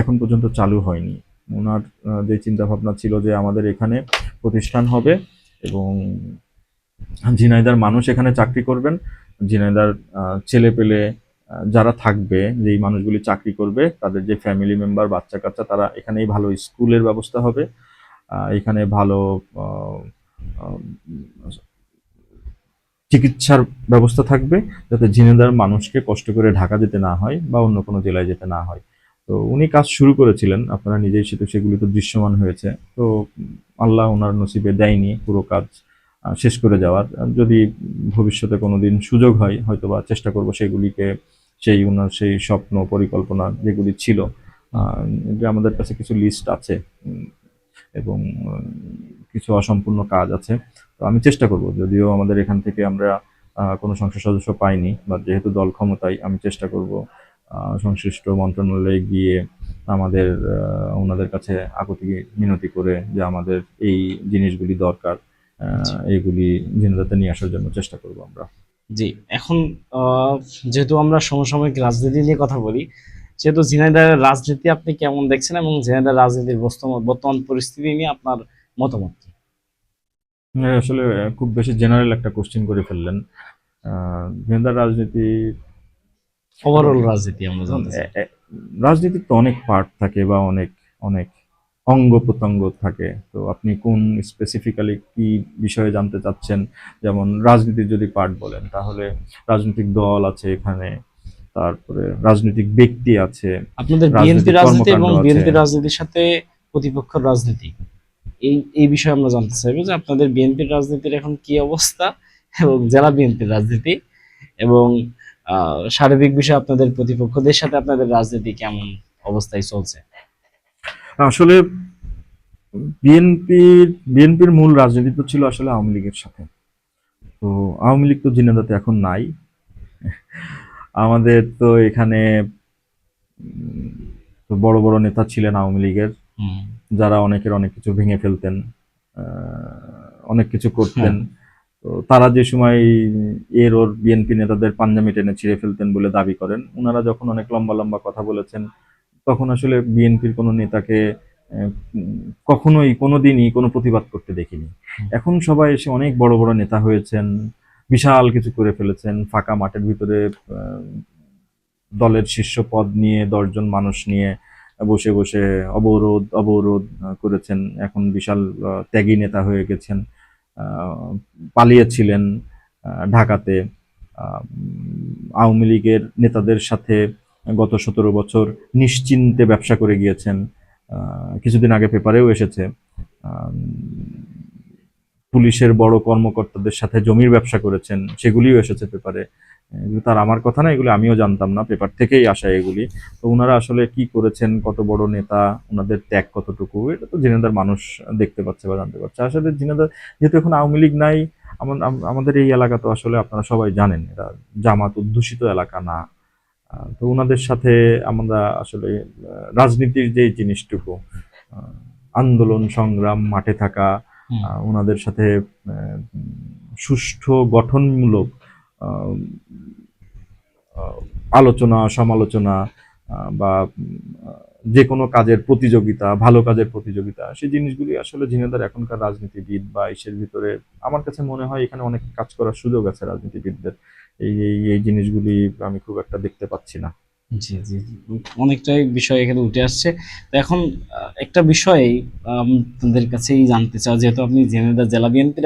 এখন পর্যন্ত চালু হয়নি। ওনার যে চিন্তা ভাবনা ছিল যে আমাদের এখানে প্রতিষ্ঠান হবে এবং ঝিনাইদার মানুষ এখানে চাকরি করবেন, ঝিনাইদার ছেলে পেলে যারা থাকবে, যেই মানুষগুলি চাকরি করবে তাদের যে ফ্যামিলি মেম্বার, বাচ্চা কাচ্চা, তারা এখানেই ভালো স্কুলের ব্যবস্থা হবে, এখানে ভালো আহ, আহ, চিকিৎসার ব্যবস্থা থাকবে, যাতে ঝিনাইদহের মানুষকে কষ্ট করে ঢাকা যেতে না হয় বা অন্য কোনো জেলায় যেতে না হয়। তো উনি কাজ শুরু করেছিলেন, আপনারা নিজেই সেগুলি তো দৃশ্যমান হয়েছে। তো আল্লাহ ওনার নসিবে দেয়নি পুরো কাজ শেষ করে যাওয়ার। যদি ভবিষ্যতে কোনোদিন সুযোগ হয়, হয়তোবা চেষ্টা করব সেগুলিকে, ওনার সেই স্বপ্ন পরিকল্পনা যেগুলি ছিল, যে আমাদের কাছে কিছু লিস্ট আছে, এবং কিছু অসম্পূর্ণ কাজ আছে। তো আমি চেষ্টা করব, যদিও আমাদের এখান থেকে আমরা কোনো সংসদ সদস্য পাইনি, বা যেহেতু দল ক্ষমতায়, আমি চেষ্টা করব সংশ্লিষ্ট মন্ত্রণালয়ে গিয়ে আমাদের ওনাদের কাছে আকুতি মিনতি করে যে আমাদের এই জিনিসগুলি দরকার, এইগুলি ঝিনাইদহতে নিয়ে আসার জন্য চেষ্টা করব আমরা। জি, এখন যেহেতু আমরা সমসাময়িক রাজনীতি নিয়ে কথা বলি, যেহেতু ঝিনাইদহের রাজনীতি আপনি কেমন দেখছেন এবং ঝিনাইদহের রাজনীতির বর্তমান পরিস্থিতি নিয়ে আপনার মতামত কি? আসলে খুব বেশি জেনারেল একটা কোশ্চেন করে ফেললেন। ঝিনাইদহের রাজনীতি, ওভারঅল রাজনীতি আমরা জানতে চাই। রাজনীতির তো অনেক পার্ট থাকে বা অনেক অনেক অঙ্গ প্রত্যঙ্গ থাকে। তো আপনি কোন স্পেসিফিক্যালি কি বিষয়ে জানতে চাচ্ছেন? যেমন রাজনীতির যদি পার্ট বলেন, তাহলে রাজনৈতিক দল আছে এখানে, তারপরে রাজনৈতিক ব্যক্তি আছে, আপনাদের বিএনপি রাজনৈতিক রাজনীতি কর্মকাণ্ড এবং আছে। বিএনপি রাজনীতির সাথে প্রতিপক্ষের রাজনীতি, এই বিষয়ে আমরা জানতে চাইবো যে আপনাদের বিএনপির রাজনীতির এখন কি অবস্থা, এবং জেলা বিএনপির রাজনীতি, এবং সার্বিক বিষয়ে আপনাদের প্রতিপক্ষদের সাথে আপনাদের রাজনীতি কেমন অবস্থায় চলছে। আসলে বিএনপির মূল রাজনীতি তো ছিল আসলে আওয়ামী লীগের সাথে। তো আওয়ামী লীগ তো ঝিনাইদহতে এখন নাই। আমাদের তো এখানে তো বড় বড় নেতা ছিলেন আওয়ামী লীগের, যারা অনেকের অনেক কিছু ভেঙে ফেলতেন, অনেক কিছু করতেন। তো তারা যে সময় ওর বিএনপি নেতাদের পাঞ্জাবি টেনে ছিঁড়ে ফেলতেন বলে দাবি করেন, ওনারা যখন অনেক লম্বা লম্বা কথা বলেছেন, তখন আসলে বিএনপির কোনো নেতাকে কখনোই কোনোদিনই কোনো প্রতিবাদ করতে দেখিনি। এখন সবাই এসে অনেক বড় বড় নেতা হয়েছেন, বিশাল কিছু করে ফেলেছেন, ফাঁকা মাঠের ভিতরে দলের শীর্ষ পদ নিয়ে 10 জন মানুষ নিয়ে বসে বসে অবরোধ করেছেন। এখন বিশাল ত্যাগী নেতা হয়ে গেছেন। পালিয়েছিলেন ঢাকাতে। আওয়ামী লীগের নেতাদের সাথে গত 17 বছর নিশ্চিন্তে ব্যবসা করে গিয়েছেন। কিছুদিন আগে পেপারেও এসেছে, পুলিশের বড় কর্মকর্তাদের সাথে জমির ব্যবসা করেছেন, সেগুলিও এসেছে পেপারে। এগুলো তার আমার কথা না, এগুলো আমিও জানতাম না, পেপার থেকেই আসা এগুলি। তো ওনারা আসলে কি করেছেন, কত বড় নেতা, ওনাদের ত্যাগ কতটুকু, এটা তো ঝিনাইদহের মানুষ দেখতে পাচ্ছে বা জানতে পারছে। আসলে ঝিনাইদহ যেহেতু এখন আওয়ামী লীগ নাই, আমাদের এই এলাকা তো আসলে আপনারা সবাই জানেন, এটা জামাত অধ্যুষিত এলাকা না। তো ওনাদের সাথে আমরা আসলে রাজনীতির যে জিনিসটুকু, আন্দোলন সংগ্রাম, মাঠে থাকা, ওনাদের সাথে সুষ্ঠু গঠনমূলক আলোচনা সমালোচনা, বা যে কোনো কাজের প্রতিযোগিতা, ভালো কাজের প্রতিযোগিতা, সেই জিনিসগুলি আসলে ঝিনাইদহের এখনকার রাজনীতিবিদ বা ইসের ভিতরে আমার কাছে মনে হয় এখানে অনেক কাজ করার সুযোগ আছে রাজনীতিবিদদের। এই জিনিসগুলি আমি খুব একটা দেখতে পাচ্ছি না। জি জি, অনেকটাই বিষয় এখানে উঠে আসছে। তো এখন একটা বিষয় আপনাদের কাছেই জানতে চাও, যেহেতু আপনি ঝিনাইদহ জেলা বিএনপির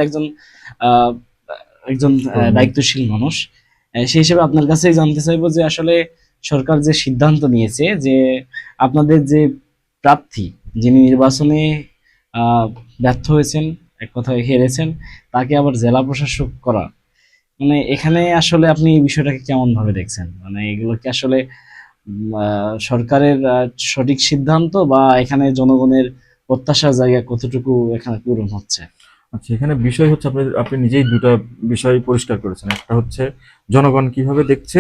আহ, একজন দায়িত্বশীল মানুষ, সেই হিসেবে আপনার কাছেই জানতে চাইবো যে আসলে সরকার যে সিদ্ধান্ত নিয়েছে যে আপনাদের যে প্রার্থী, যিনি নির্বাচনে আহ, ব্যর্থ হয়েছেন, এক কথায় হেরেছেন, তাকে আবার জেলা প্রশাসক করা, মানে এখানে আসলে আপনি এই বিষয়টাকে কেমন ভাবে দেখছেন? মানে এগুলো কি আসলে সরকারের সঠিক সিদ্ধান্ত, বা এখানে জনগণের প্রত্যাশার জায়গা কতটুকু এখানে পূরণ হচ্ছে? আচ্ছা, এখানে বিষয় হচ্ছে আপনি নিজেই দুটা বিষয় পরিষ্কার করেছেন। একটা হচ্ছে জনগণ কিভাবে দেখছে,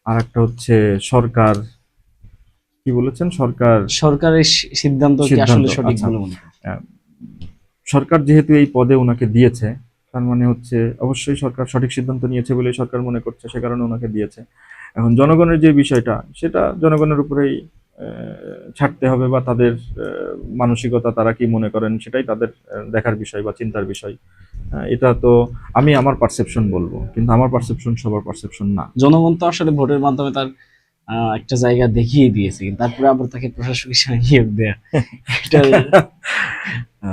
আর একটা হচ্ছে সরকার কি বলেছেন, সরকারের সিদ্ধান্ত কি সিদ্ধান্ত। আসলে সঠিক আচ্ছা, বলে মনে করেন? সরকার যেহেতু এই পদে ওনাকে দিয়েছে, তার মানে হচ্ছে অবশ্যই সরকার সঠিক সিদ্ধান্ত নিয়েছে বলেই সরকার মনে করছে, সে কারণে ওনাকে দিয়েছে। এখন জনগণের যে বিষয়টা, সেটা জনগণের উপরেই ছাড়তে হবে, বা তাদের মানসিকতা, তারা কি মনে করেন, সেটাই তাদের দেখার বিষয় বা চিন্তার বিষয়। এটা তো আমি আমার পারসেপশন বলবো, কিন্তু আমার পারসেপশন সবার পারসেপশন না। জনগণ তো আসলে ভোটের মাধ্যমে তার একটা জায়গা দেখিয়ে দিয়েছে, কিন্তু তারপরে আবার তাকে প্রশাসক হিসেবে নিয়োগ দেয়া, এটা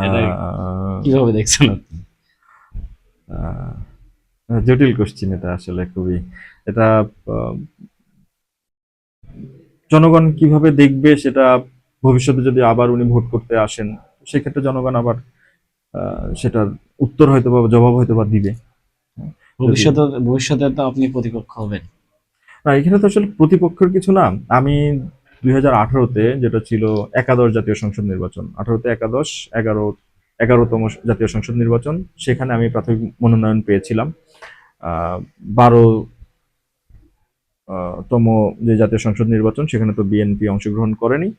এটা আহ, কিভাবে দেখছেন আপনি? আহ, জটিল কোশ্চিন এটা আসলে খুবই। এটা আহ, জনগণ কিভাবে দেখবে সেটা ভবিষ্যতে যদি আবার উনি ভোট করতে আসেন, সেক্ষেত্রে জনগণ আবার সেটার উত্তর হয়তো বা জবাব হয়তো বা দিবে। যদি ভবিষ্যতে তো আপনি প্রতিপক্ষ হবেন। না, এখানে তো আসলে প্রতিপক্ষের কিছু না। আমি 2018-তে যেটা ছিল একাদশ জাতীয় সংসদ নির্বাচন, 18-তে একাদশ, 11তম জাতীয় সংসদ নির্বাচন, সেখানে আমি প্রাথমিক মনোনয়ন পেয়েছিলাম। 12 তম যে জাতীয় সংসদ নির্বাচন, সেখানে তো বিএনপি অংশগ্রহণ করেনি।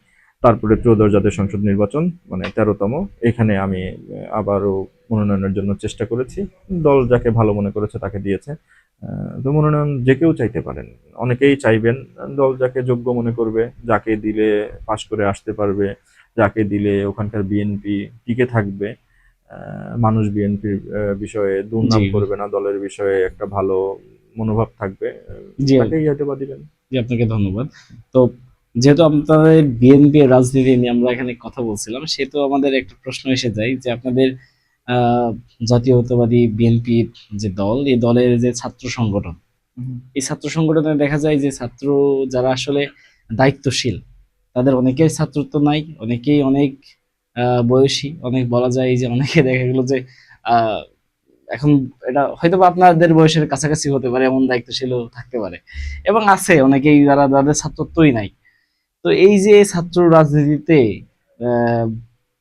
তারপরে ত্রয়োদশ জাতীয় সংসদ নির্বাচন, মানে 13তম, এখানে আমি আবারও মনোনয়নের জন্য চেষ্টা করেছি। দল যাকে ভালো মনে করেছে তাকে দিয়েছে। তো মনোনয়ন যে কেউ চাইতে পারেন, অনেকেই চাইবেন। দল যাকে যোগ্য মনে করবে, যাকে দিলে পাশ করে আসতে পারবে, যাকে দিলে ওখানকার বিএনপি টিকে থাকবে, মানুষ বিএনপির বিষয়ে জি দুর্নাম করবে না, দলের বিষয়ে একটা ভালো মনোভাব থাকবে, জি তাকেই হয়তো বা দিবেন। জি, আপনাকে ধন্যবাদ। তো যেহেতু আপনাদের বিএনপি রাজনীতি নিয়ে আমরা এখানে কথা বলছিলাম, সেহেতু আমাদের একটা প্রশ্ন এসে যায় যে আপনাদের আহ জাতীয়তাবাদী বিএনপির যে দল, এই দলের যে ছাত্র সংগঠন, এই ছাত্র সংগঠনে দেখা যায় যে ছাত্র যারা আসলে দায়িত্বশীল, তাদের অনেকের ছাত্রত্ব নাই, অনেকেই অনেক বয়সী, অনেক বলা যায় যে অনেকে দেখা গেল যে আহ এখন এটা হয়তো বা আপনাদের বয়সের কাছাকাছি হতে পারে, এমন দায়িত্বশীলও থাকতে পারে, এবং আছে অনেকেই যারা যাদের ছাত্রত্বই নাই। তো এই যে ছাত্র রাজনীতিতে আহ,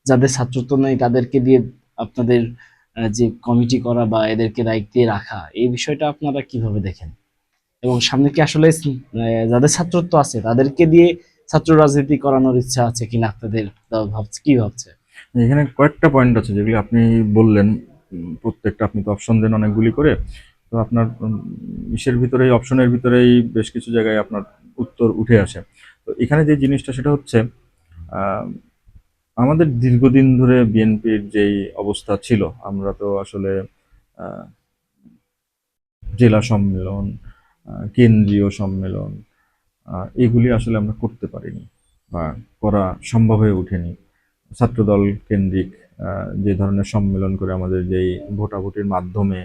যাদের ছাত্রত্ব নেই তাদেরকে দিয়ে আপনাদের যে কমিটি করা বা এদেরকে দায়িত্বে রাখা, এই বিষয়টা আপনারা কিভাবে দেখেন? এবং সামনে কি আসলে যাদের ছাত্রত্ব আছে তাদেরকে দিয়ে ছাত্র রাজনীতি করানোর ইচ্ছা আছে কিনা আপনাদের? ভাবছে কি ভাবছে? এখানে কয়েকটা পয়েন্ট আছে যেগুলি আপনি বললেন। প্রত্যেকটা আপনি তো অপশন দেন অনেকগুলি করে। তো আপনার ইসের ভিতরেই, অপশনের ভিতরেই বেশ কিছু জায়গায় আপনার উত্তর উঠে আসে। তো এখানে যে জিনিসটা সেটা হচ্ছে, আহ, আমাদের দীর্ঘদিন ধরে বিএনপির যেই অবস্থা ছিল, আমরা তো আসলে আহ, জেলা সম্মেলন, কেন্দ্রীয় সম্মেলন, এগুলি আসলে আমরা করতে পারিনি বা করা সম্ভব হয়ে ওঠেনি। ছাত্রদল কেন্দ্রিক যে ধরনের সম্মেলন করে আমাদের যেই ভোটাভুটির মাধ্যমে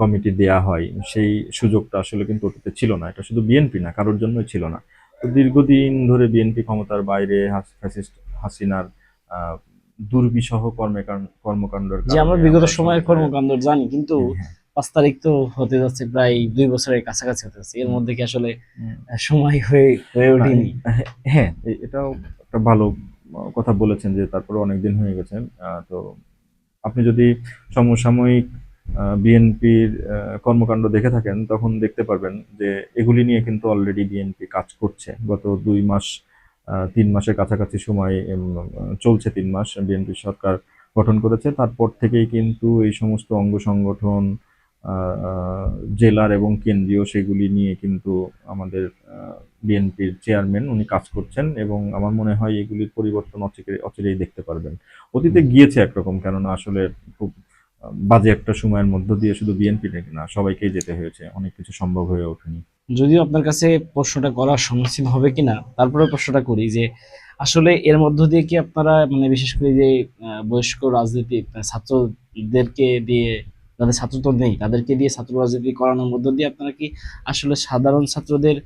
কমিটি দেয়া হয়, সেই সুযোগটা আসলে কিন্তু অতীতে ছিল না। এটা শুধু বিএনপি না, কারোর জন্যই ছিল না। তো দীর্ঘদিন ধরে বিএনপি ক্ষমতার বাইরে ফ্যাসিস্ট হাসিনার আহ, দুর্বিষহ কর্মকাণ্ডের যে আমরা কারণে বিগত আমরা সময়ের কর্মকাণ্ড জানি, কিন্তু হ্যাঁ, 5 তারিখ তো হতে যাচ্ছে, প্রায় 2 বছরের কাছাকাছি হতে যাচ্ছে, এর হুম, মধ্যে কি আসলে হুম। সময় হয়ে হয়ে না, ওঠেনি? হ্যাঁ, এটাও একটা ভালো কথা বলেছেন যে তারপরে অনেকদিন হয়ে গেছে। তো আপনি যদি সমসাময়িক বিএনপির কর্মকাণ্ড দেখে থাকেন, তখন দেখতে পারবেন যে এগুলি নিয়ে কিন্তু অলরেডি বিএনপি কাজ করছে। গত 2 মাস, 3 মাসের কাছাকাছি সময় চলছে, 3 মাস বিএনপি সরকার গঠন করেছে। তারপর থেকেই কিন্তু এই সমস্ত অঙ্গ সংগঠন, জেলার এবং কেন্দ্রীয়, সেগুলি নিয়ে কিন্তু আমাদের বিএনপির চেয়ারম্যান উনি কাজ করছেন, এবং আমার মনে হয় এগুলির পরিবর্তন অচিরেই দেখতে পারবেন। অতীতে গিয়েছে একরকম, কেননা আসলে খুব বাজে একটা সময়ের মধ্য দিয়ে শুধু বিএনপি না, সবাইকেই যেতে হয়েছে, অনেক কিছু সম্ভব হয়ে ওঠেনি। যদিও আপনার কাছে প্রশ্নটা করা সম্মুখীন হবে কিনা, তারপরে প্রশ্নটা করি যে আসলে এর মধ্য দিয়ে কি আপনারা, মানে বিশেষ করে যে বয়স্ক রাজনীতি ছাত্রদেরকে দিয়ে, যাদের ছাত্রত্ব নেই তাদেরকে দিয়ে ছাত্র রাজনীতি করানোর মধ্য দিয়ে আপনারা কি আসলে সাধারণ ছাত্রদের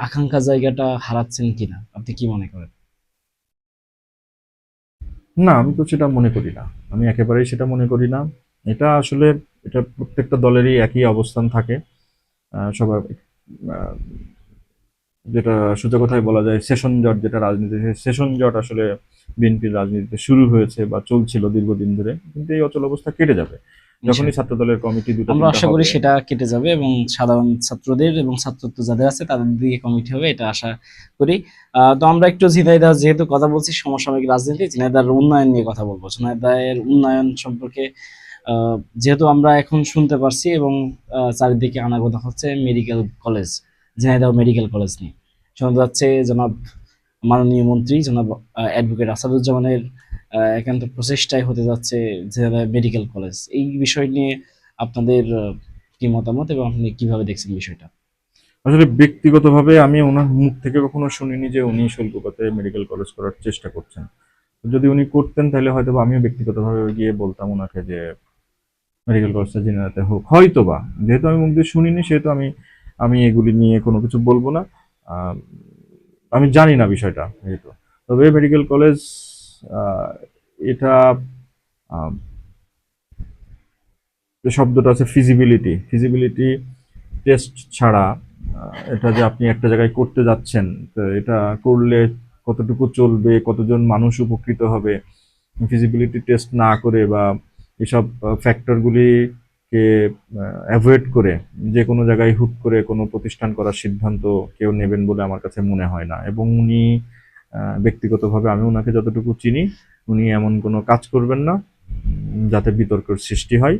আকাঙ্ক্ষা জায়গাটা হারাচ্ছেন কিনা, আপনি কি মনে করেন? না, আমি তো সেটা মনে করি না। আমি একেবারেই সেটা মনে করি না। এটা আসলে, এটা প্রত্যেকটা দলেরই একই অবস্থান থাকে। সবার আহ, যেটা সোজা কথায় বলা যায়, সেশন জট, যেটা রাজনীতিতে সেশন জট আসলে বিএনপির রাজনীতিতে শুরু হয়েছে বা চলছিল দীর্ঘদিন ধরে, কিন্তু এই অচল অবস্থা কেটে যাবে যখনই ছাত্র দলের কমিটি দুটো আমরা তিনটা আশা করি হবে। সেটা কেটে যাবে এবং সাধারণ ছাত্রদের এবং ছাত্রত্ব যাদের আছে তাদের দিকে কমিটি হবে, এটা আশা করি। তো আমরা একটু ঝিনাইদহ যেহেতু কথা বলছি সমসাময়িক রাজনীতি, ঝিনাইদহের উন্নয়ন নিয়ে কথা বলবো। ঝিনাইদহের উন্নয়ন সম্পর্কে আহ, যেহেতু আমরা এখন শুনতে পারছি এবং চারিদিকে আনাগোনা হচ্ছে medical college, Jhenaidah medical college নিয়ে শোনা যাচ্ছে। জনাব মাননীয় মন্ত্রী জনাব অ্যাডভোকেট আসাদুজ্জামানের একান্ত প্রচেষ্টায় হতে যাচ্ছে ঝিনাইদহ মেডিকেল কলেজ। এই বিষয় নিয়ে আপনাদের কি মতামত এবং আপনি কিভাবে দেখছেন বিষয়টা? আসলে ব্যক্তিগতভাবে আমি ওনার মুখ থেকে কখনো শুনিনি যে উনি শৈলকুপাতে মেডিকেল কলেজ করার চেষ্টা করছেন। যদি উনি করতেন তাহলে হয়তো বা আমিও ব্যক্তিগতভাবে গিয়ে বলতাম ওনাকে যে মেডিকেল কলেজটা জেনারেতে হোক, হয়তো বা। যেহেতু আমি মুখ দিয়ে শুনিনি সেহেতু আমি আমি এগুলি নিয়ে কোনো কিছু বলবো না। আহ, আমি জানি না বিষয়টা যেহেতু। তবে মেডিকেল কলেজ এটা আহ, যে শব্দটা আছে ফিজিবিলিটি, ফিজিবিলিটি টেস্ট ছাড়া এটা যে আপনি একটা জায়গায় করতে যাচ্ছেন, তো এটা করলে কতটুকু চলবে, কতজন মানুষ উপকৃত হবে, ফিজিবিলিটি টেস্ট না করে বা এসব ফ্যাক্টরগুলিকে অ্যাভয়েড করে যে কোনো জায়গায় হুট করে কোনো প্রতিষ্ঠান করার সিদ্ধান্ত কেউ নেবেন বলে আমার কাছে মনে হয় না। এবং উনি ব্যক্তিগতভাবে আমি ওনাকে যতটুকু চিনি, উনি এমন কোনো কাজ করবেন না যাতে বিতর্কের সৃষ্টি হয়।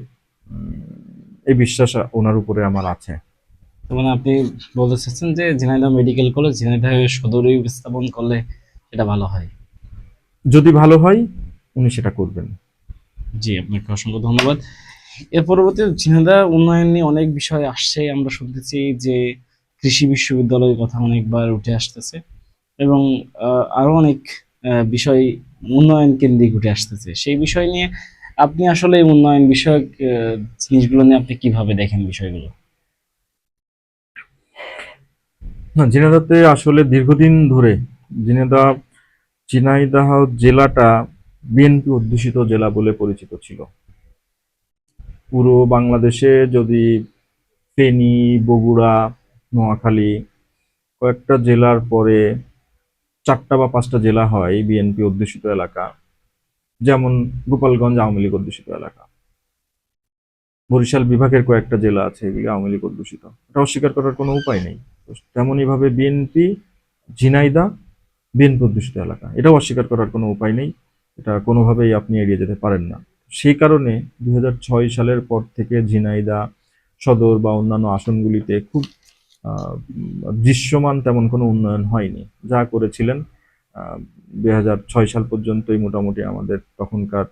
এই বিশ্বাস ওনার উপরে আমার আছে। তার মানে আপনি বলতে চাচ্ছেন যে ঝিনাইদহ মেডিকেল কলেজ ঝিনাইদহ সদরে স্থাপন করলে সেটা ভালো হয়। যদি ভালো হয় উনি সেটা করবেন। জি, আপনাকে অসংখ্য ধন্যবাদ। এর পরবর্তীতে ঝিনাইদহ উন্নয়ন নিয়ে অনেক বিষয় আসছে, আমরা শুনতেছি যে কৃষি বিশ্ববিদ্যালয়ের কথা অনেকবার উঠে আসতেছে এবং আরো অনেক বিষয় উন্নয়ন কেন্দ্রিক উঠে আসতেছে। সেই বিষয় নিয়ে আপনি আসলে এই উন্নয়ন বিষয়ক জিনিসগুলো নিয়ে আপনি কিভাবে দেখেন বিষয়গুলো? না, ঝিনাইদহতে আসলে দীর্ঘদিন ধরে ঝিনাইদহ ঝিনাইদহ জেলাটা বিএনপি অধ্যুষিত জেলা বলে পরিচিত ছিল। পুরো বাংলাদেশে যদি ফেনী, বগুড়া, নোয়াখালী কয়েকটা জেলার পরে 4টা বা 5টা জেলা হয় বিএনপি অধ্যুষিত এলাকা, যেমন গোপালগঞ্জ আওয়ামী লীগ অধ্যুষিত এলাকা। বরিশাল বিভাগের কয়েকটা জেলা আছে এগুলি আওয়ামী লীগ অধ্যুষিত, এটা অস্বীকার করার কোনো উপায় নেই। তেমনই ভাবে বিএনপি ঝিনাইদহ বিএনপি অধ্যুষিত এলাকা, এটাও অস্বীকার করার কোনো উপায় নেই। এটা কোনোভাবেই আপনি এড়িয়ে যেতে পারেন না। সেই কারণে 2006 সালের পর থেকে ঝিনাইদহ সদর বা অন্যান্য আসনগুলিতে খুব দৃশ্যমান তেমন কোনো উন্নয়ন হয়নি। যা করেছিলেন 2006 সাল পর্যন্তই মোটামুটি আমাদের তখনকার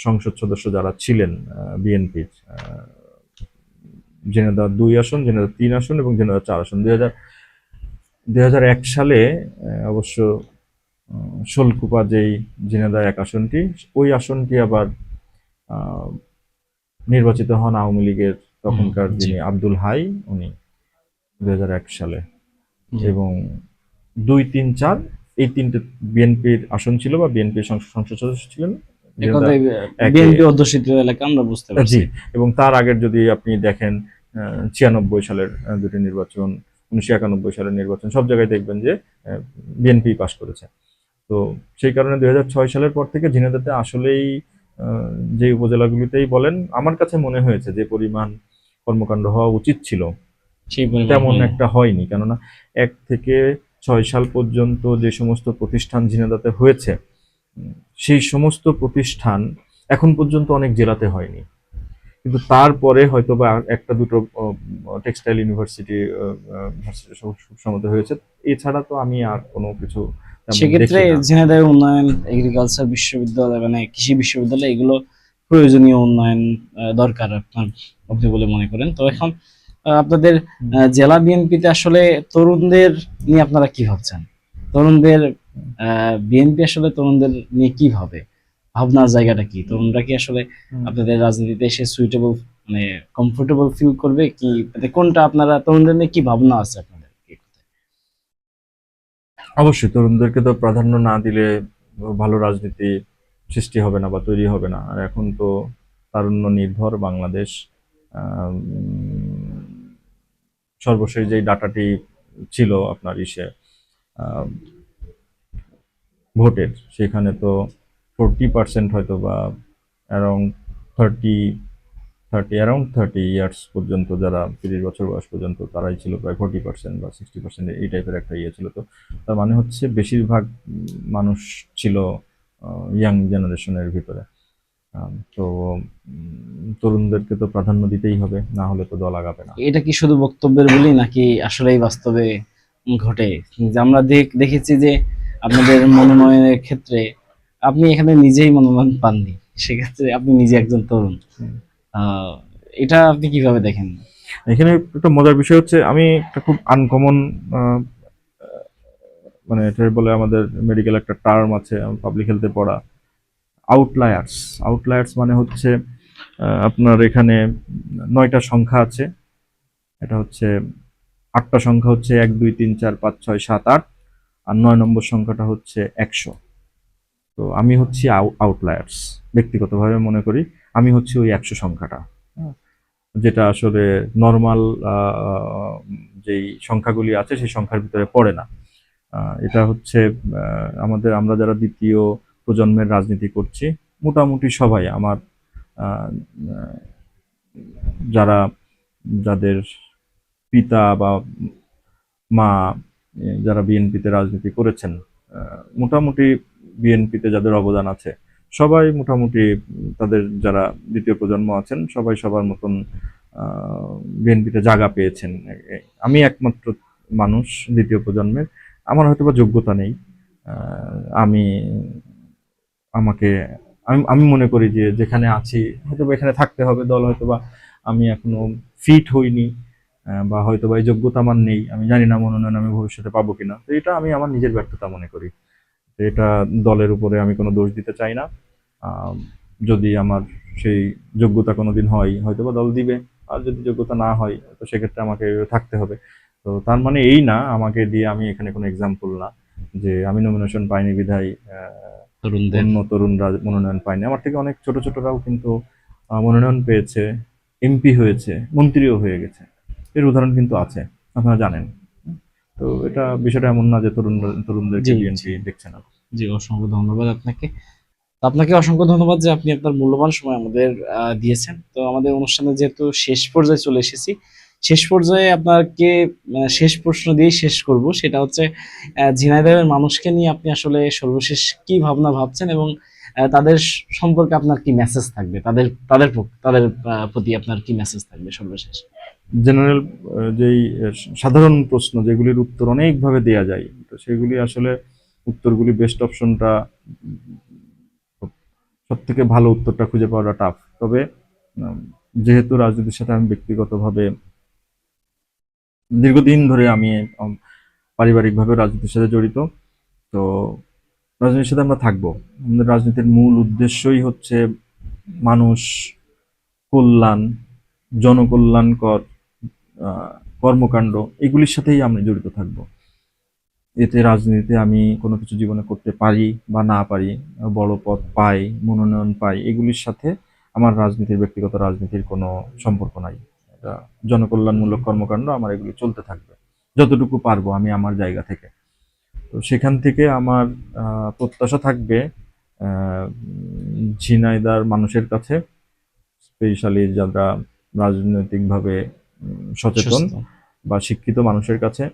সংসদ সদস্য যারা ছিলেন বিএনপির, ঝিনাইদহ 2 আসন, ঝিনাইদহ 3 আসন এবং ঝিনাইদহ 4 আসন। 2001 সালে অবশ্য শোলকুপা যেই ঝিনাইদহ 1 আসনটি, ওই আসনটি আবার নির্বাচিত হন আওয়ামী লীগের তখনকার যিনি আব্দুল হাই, উনি 2001 সালে। এবং 2, 3, 4 এই 3টে বিএনপির আসন ছিল বা বিএনপির সংসদ সদস্য ছিলেন। বিএনপি অধ্যুষিত এলাকা আমরা বুঝতে পারছি। জি, এবং তার আগের যদি আপনি দেখেন 96 সালের দুটি নির্বাচন, 1991 সালের নির্বাচন, সব জায়গায় দেখবেন যে বিএনপি পাশ করেছে। তো সেই কারণে 2006 সালের পর থেকে ঝিনাইদহতে আসলেই যে উপজেলাগুলিতেই বলেন, আমার কাছে মনে হয়েছে যে পরিমাণ কর্মকাণ্ড হওয়া উচিত ছিল সেই পরিমাণ তেমন হয়নি। একটা হয়নি। কেননা 1 থেকে 6 সাল পর্যন্ত যে সমস্ত প্রতিষ্ঠান ঝিনাইদহতে হয়েছে, সেই সমস্ত প্রতিষ্ঠান এখন পর্যন্ত অনেক জেলাতে হয়নি। কিন্তু তারপরে হয়তো বা একটা দুটো টেক্সটাইল ইউনিভার্সিটি সম্মত হয়েছে। এছাড়া তো আমি আর কোনো কিছু তেমন সেক্ষেত্রে দেখি না। ঝিনাইদহ উন্নয়ন এগ্রিকালচার বিশ্ববিদ্যালয় মানে কৃষি বিশ্ববিদ্যালয় এগুলো প্রয়োজনীয় উন্নয়ন দরকার আপনি বলে মনে করেন। তো এখন আপনাদের জেলা বিএনপিতে আসলে তরুণদের নিয়ে আপনারা কি ভাবছেন? তরুণদের বিএনপি আসলে তরুণদের নিয়ে কি ভাবে, ভাবনার জায়গাটা কি? তরুণরা কি আসলে আপনাদের রাজনীতিতে এসে সুইটেবল মানে কমফোর্টেবল ফিল করবে কি, মানে কোনটা আপনারা তরুণদের নিয়ে কি ভাবনা আছে আপনাদের? অবশ্যই তরুণদেরকে তো প্রাধান্য না দিলে ভালো রাজনীতি সৃষ্টি হবে না বা তৈরি হবে না। আর এখন তো তারুণ্য নির্ভর বাংলাদেশ। আম, সর্বশেষ যেই ডাটাটি ছিল আপনার আম, ভোটের, সেখানে তো 40% হয়তো বা অ্যারাউন্ড 30 পর্যন্ত, যারা 30 বছর বয়স পর্যন্ত, তারাই ছিল প্রায় 40% বা 60%, এই টাইপের একটা ইয়ে ছিল। তো তার মানে হচ্ছে বেশিরভাগ মানুষ ছিল ইয়াং জেনারেশনের ভিতরে। তো তরুণদেরকে তো প্রাধান্য দিতেই হবে, না হলে তো দল আগাবে না। এটা কি শুধু বক্তব্যের বলি নাকি আসলেই বাস্তবে ঘটে? যে আমরা দেখেছি যে আপনাদের মনোনয়নের ক্ষেত্রে আপনি এখানে নিজেই মনোনয়ন পাননি, সেক্ষেত্রে আপনি নিজে একজন তরুণ। আহ, এটা আপনি কিভাবে দেখেন? এখানে একটা মজার বিষয় হচ্ছে, আমি একটা খুব আনকমন, মানে এটা বলে আমাদের মেডিকেল একটা টার্ম আছে, পাবলিক হেলথে পড়া, আউটলায়ার্স। আউটলায়ার্স মানে হচ্ছে আপনার এখানে 9টা সংখ্যা আছে। এটা হচ্ছে 8টা সংখ্যা হচ্ছে 1 2 3 4 5 6 7 8, আর 9 নম্বর সংখ্যাটা হচ্ছে 100। তো আমি হচ্ছি আউটলায়ার্স, ব্যক্তিগতভাবে মনে করি আমি হচ্ছি ওই 100 সংখ্যাটা, হ্যাঁ? যেটা আসলে নর্মাল যেই সংখ্যাগুলি আছে সেই সংখ্যার ভিতরে পড়ে না। এটা হচ্ছে আমরা যারা দ্বিতীয় প্রজন্মের রাজনীতি করছি, মোটামুটি সবাই আমার আহ, যারা যাদের পিতা বা মা যারা বিএনপিতে রাজনীতি করেছেন, মোটামুটি বিএনপিতে যাদের অবদান আছে, সবাই মোটামুটি তাদের যারা দ্বিতীয় প্রজন্ম আছেন সবাই সবার মতন বিএনপিতে জায়গা পেয়েছেন। আমি একমাত্র মানুষ দ্বিতীয় প্রজন্মের, আমার হয়তো বা যোগ্যতা নেই। আমি আমাকে আমি আমি মনে করি যে যেখানে আছি হয়তো বা এখানে থাকতে হবে। দল হয়তো বা আমি এখনো ফিট হইনি, বা হয়তো বা এই যোগ্যতা আমার নেই, আমি জানি না মনোনয়ন আমি ভবিষ্যতে পাবো কিনা। তো এটা আমি আমার নিজের ব্যর্থতা মনে করি। তো এটা দলের উপরে আমি কোনো দোষ দিতে চাই না। আহ, যদি আমার সেই যোগ্যতা কোনোদিন হয় হয়তো বা দল দিবে, আর যদি যোগ্যতা না হয় তো সেক্ষেত্রে আমাকে থাকতে হবে। তো তার মানে এই না আমাকে দিয়ে আমি এখানে কোনো এক্সাম্পল না যে আমি নমিনেশন পাইনি বিধায় তরুণদের। অন্য তরুণরা মনোনয়ন পায়নি। আমার থেকে অনেক ছোট ছোটরাও কিন্তু মনোনয়ন পেয়েছে, এমপি হয়েছে, মন্ত্রীও হয়ে গেছে। এর উদাহরণ কিন্তু আছে, আপনারা জানেন। তো এটা বিষয়টা এমন না যে তরুণদেরকে জি, জি, বিএনপি দেখছে না। জি, অসংখ্য ধন্যবাদ আপনাকে। তো আপনাকে অসংখ্য ধন্যবাদ যে আপনি আপনার মূল্যবান সময় আমাদের দিয়েছেন। তো আমাদের অনুষ্ঠানে যেহেতু শেষ পর্যায়ে চলে এসেছি, শেষ পর্যায়ে আপনাকে শেষ প্রশ্ন দিয়ে শেষ করব। সেটা হচ্ছে ঝিনাইদহের মানুষকে নিয়ে আপনি আসলে সর্বশেষ কি ভাবনা ভাবছেন, এবং তাদের সম্পর্কে আপনার কি মেসেজ থাকবে, তাদের প্রতি আপনার কি মেসেজ থাকবে সর্বশেষ? জেনারেল যেই সাধারণ প্রশ্ন যেগুলির উত্তর অনেকভাবে দেয়া যায়, তো সেগুলি আসলে উত্তরগুলি বেস্ট অপশনটা, সব থেকে ভালো উত্তরটা খুঁজে পাওয়াটা টাফ। তবে উম, যেহেতু রাজনীতির সাথে আমি ব্যক্তিগতভাবে দীর্ঘদিন ধরে আমি উম, পারিবারিকভাবে রাজনীতির সাথে জড়িত, তো রাজনীতির সাথে আমরা থাকবো। আমাদের রাজনীতির মূল উদ্দেশ্যই হচ্ছে মানুষ কল্যাণ, জনকল্যাণকর আহ, কর্মকাণ্ড, এগুলির সাথেই আমি জড়িত থাকবো। এতে রাজনীতিতে আমি কোনো কিছু জীবনে করতে পারি বা না পারি, বড় পদ পাই, মনোনয়ন পাই, এগুলির সাথে আমার ব্যক্তিগত রাজনীতির কোনো সম্পর্ক নাই। এটা জনকল্যাণমূলক কর্মকাণ্ড, আমার এগুলি চলতে থাকবে যতটুকু পারবো আমি আমার জায়গা থেকে। তো সেখান থেকে আমার প্রত্যাশা থাকবে ঝিনাইদার মানুষের কাছে, স্পেশালি যারা রাজনৈতিকভাবে সচেতন সুস্থ। বা শিক্ষিত মানুষের কাছে,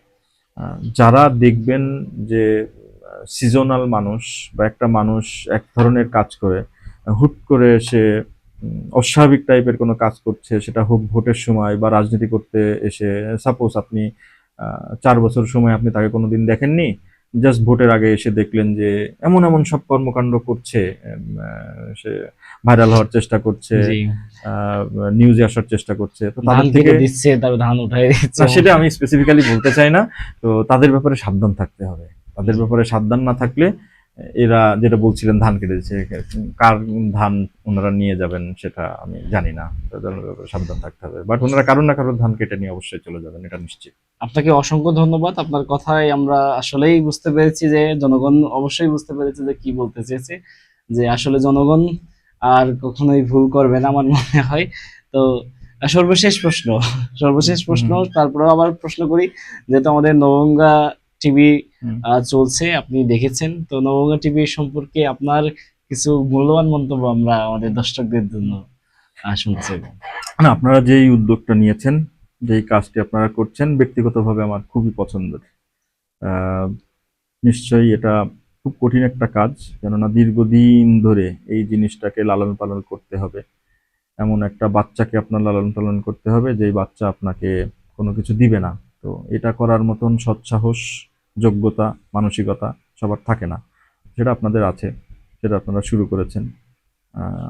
যারা দেখবেন যে সিজনাল মানুষ বা একটা মানুষ এক ধরনের কাজ করে, হুট করে সে অস্বাভাবিক টাইপের কোনো কাজ করছে, সেটা হোক ভোটের সময় বা রাজনীতি করতে এসে। সাপোজ আপনি 4 বছর সময় আপনি তাকে কোনোদিন দেখেননি, জাস্ট ভোটের আগে এসে দেখলেন যে এমন এমন সব কর্মকাণ্ড করছে, সে ভাইরাল হওয়ার চেষ্টা করছে, জি, নিউজে আসার চেষ্টা করছে, তো ধান তাদের থেকে। কেটে দিচ্ছে, তারপর ধান উঠাই দিচ্ছে। না, সেটা আমি স্পেসিফিক্যালি বলতে চাই না। তো তাদের ব্যাপারে সাবধান থাকতে হবে। তাদের ব্যাপারে সাবধান না থাকলে এরা যেটা বলছিলেন ধান কেটে দিচ্ছে, কার ধান ওনারা নিয়ে যাবেন সেটা আমি জানি না। তাদের ব্যাপারে সাবধান থাকতে হবে, বাট ওনারা কারোর না কারোর ধান কেটে নিয়ে অবশ্যই চলে যাবেন, এটা নিশ্চিত। আপনাকে অসংখ্য ধন্যবাদ। আপনার কথায় আমরা আসলেই বুঝতে পেরেছি যে জনগণ অবশ্যই বুঝতে পেরেছে যে কি বলতে চেয়েছে, যে আসলে জনগণ আর কখনোই ভুল করবে না আমার মনে হয়। তো সর্বশেষ প্রশ্ন, সর্বশেষ প্রশ্ন, হুম, তারপরেও আবার প্রশ্ন করি। যেহেতু আমাদের নবগঙ্গা টিভি হুম। চলছে, আপনি দেখেছেন, তো নবগঙ্গা টিভি সম্পর্কে আপনার কিছু মূল্যবান মন্তব্য আমরা আমাদের দর্শকদের জন্য শুনতে চাইব। না, আপনারা যেই উদ্যোগটা নিয়েছেন, যেই কাজটি আপনারা করছেন, ব্যক্তিগতভাবে আমার খুবই পছন্দের। আহ, নিশ্চয়ই এটা খুব কঠিন একটা কাজ, কেননা দীর্ঘদিন ধরে এই জিনিসটাকে লালন পালন করতে হবে। এমন একটা বাচ্চাকে আপনার লালন পালন করতে হবে যেই বাচ্চা আপনাকে কোনো কিছু দিবে না। তো এটা করার মতন সৎসাহস, যোগ্যতা, মানসিকতা সবার থাকে না। সেটা আপনাদের আছে, যেটা আপনারা শুরু করেছেন।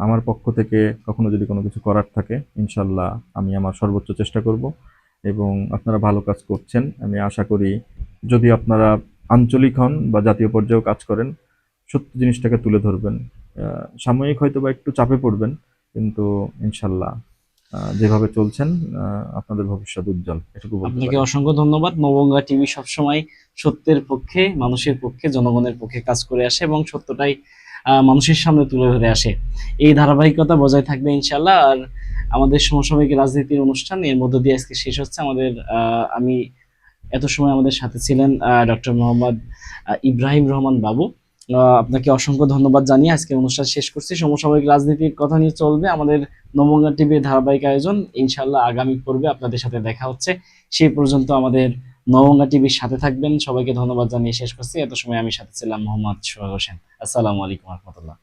আমার পক্ষ থেকে কখনো যদি কোনো কিছু করার থাকে, ইনশাল্লাহ আমি আমার সর্বোচ্চ চেষ্টা করব। এবং আপনারা ভালো কাজ করছেন, আমি আশা করি যদি আপনারা আঞ্চলিক হন বা জাতীয় পর্যায়েও কাজ করেন, সত্য জিনিসটাকে তুলে ধরবেন। সাময়িক হয়তো বা একটু চাপে পড়বেন, কিন্তু ইনশাল্লাহ যেভাবে চলছেন আপনাদের ভবিষ্যৎ উজ্জ্বল, এটুকু বলতে আপনাকে পারি। অসংখ্য ধন্যবাদ। নবগঙ্গা টিভি সবসময় সত্যের পক্ষে, মানুষের পক্ষে, জনগণের পক্ষে কাজ করে আসে এবং সত্যটাই মানুষের সামনে তুলে ধরে আসে। এই ধারাবাহিকতা বজায় থাকবে ইনশাল্লাহ। আর আমাদের সমসাময়িক রাজনীতির অনুষ্ঠান এর মধ্য দিয়ে আজকে শেষ হচ্ছে। আমি এত সময় আমাদের সাথে ছিলেন ডক্টর মোহাম্মদ ইব্রাহিম রহমান বাবু। আপনাকে অসংখ্য ধন্যবাদ জানিয়ে আজকে অনুষ্ঠান শেষ করছি। সমসাময়িক রাজনীতির কথা নিয়ে চলবে আমাদের নবগঙ্গা টিভির ধারাবাহিক আয়োজন। ইনশাল্লাহ আগামী পর্বে আপনাদের সাথে দেখা হচ্ছে। সেই পর্যন্ত আমাদের নবগঙ্গা টিভির সাথে থাকবেন। সবাইকে ধন্যবাদ জানিয়ে শেষ করছি। এত সময় আমি সাথে ছিলাম মোহাম্মদ সোহাগ হোসেন। আসসালামু আলাইকুম রহমতুল্লাহ।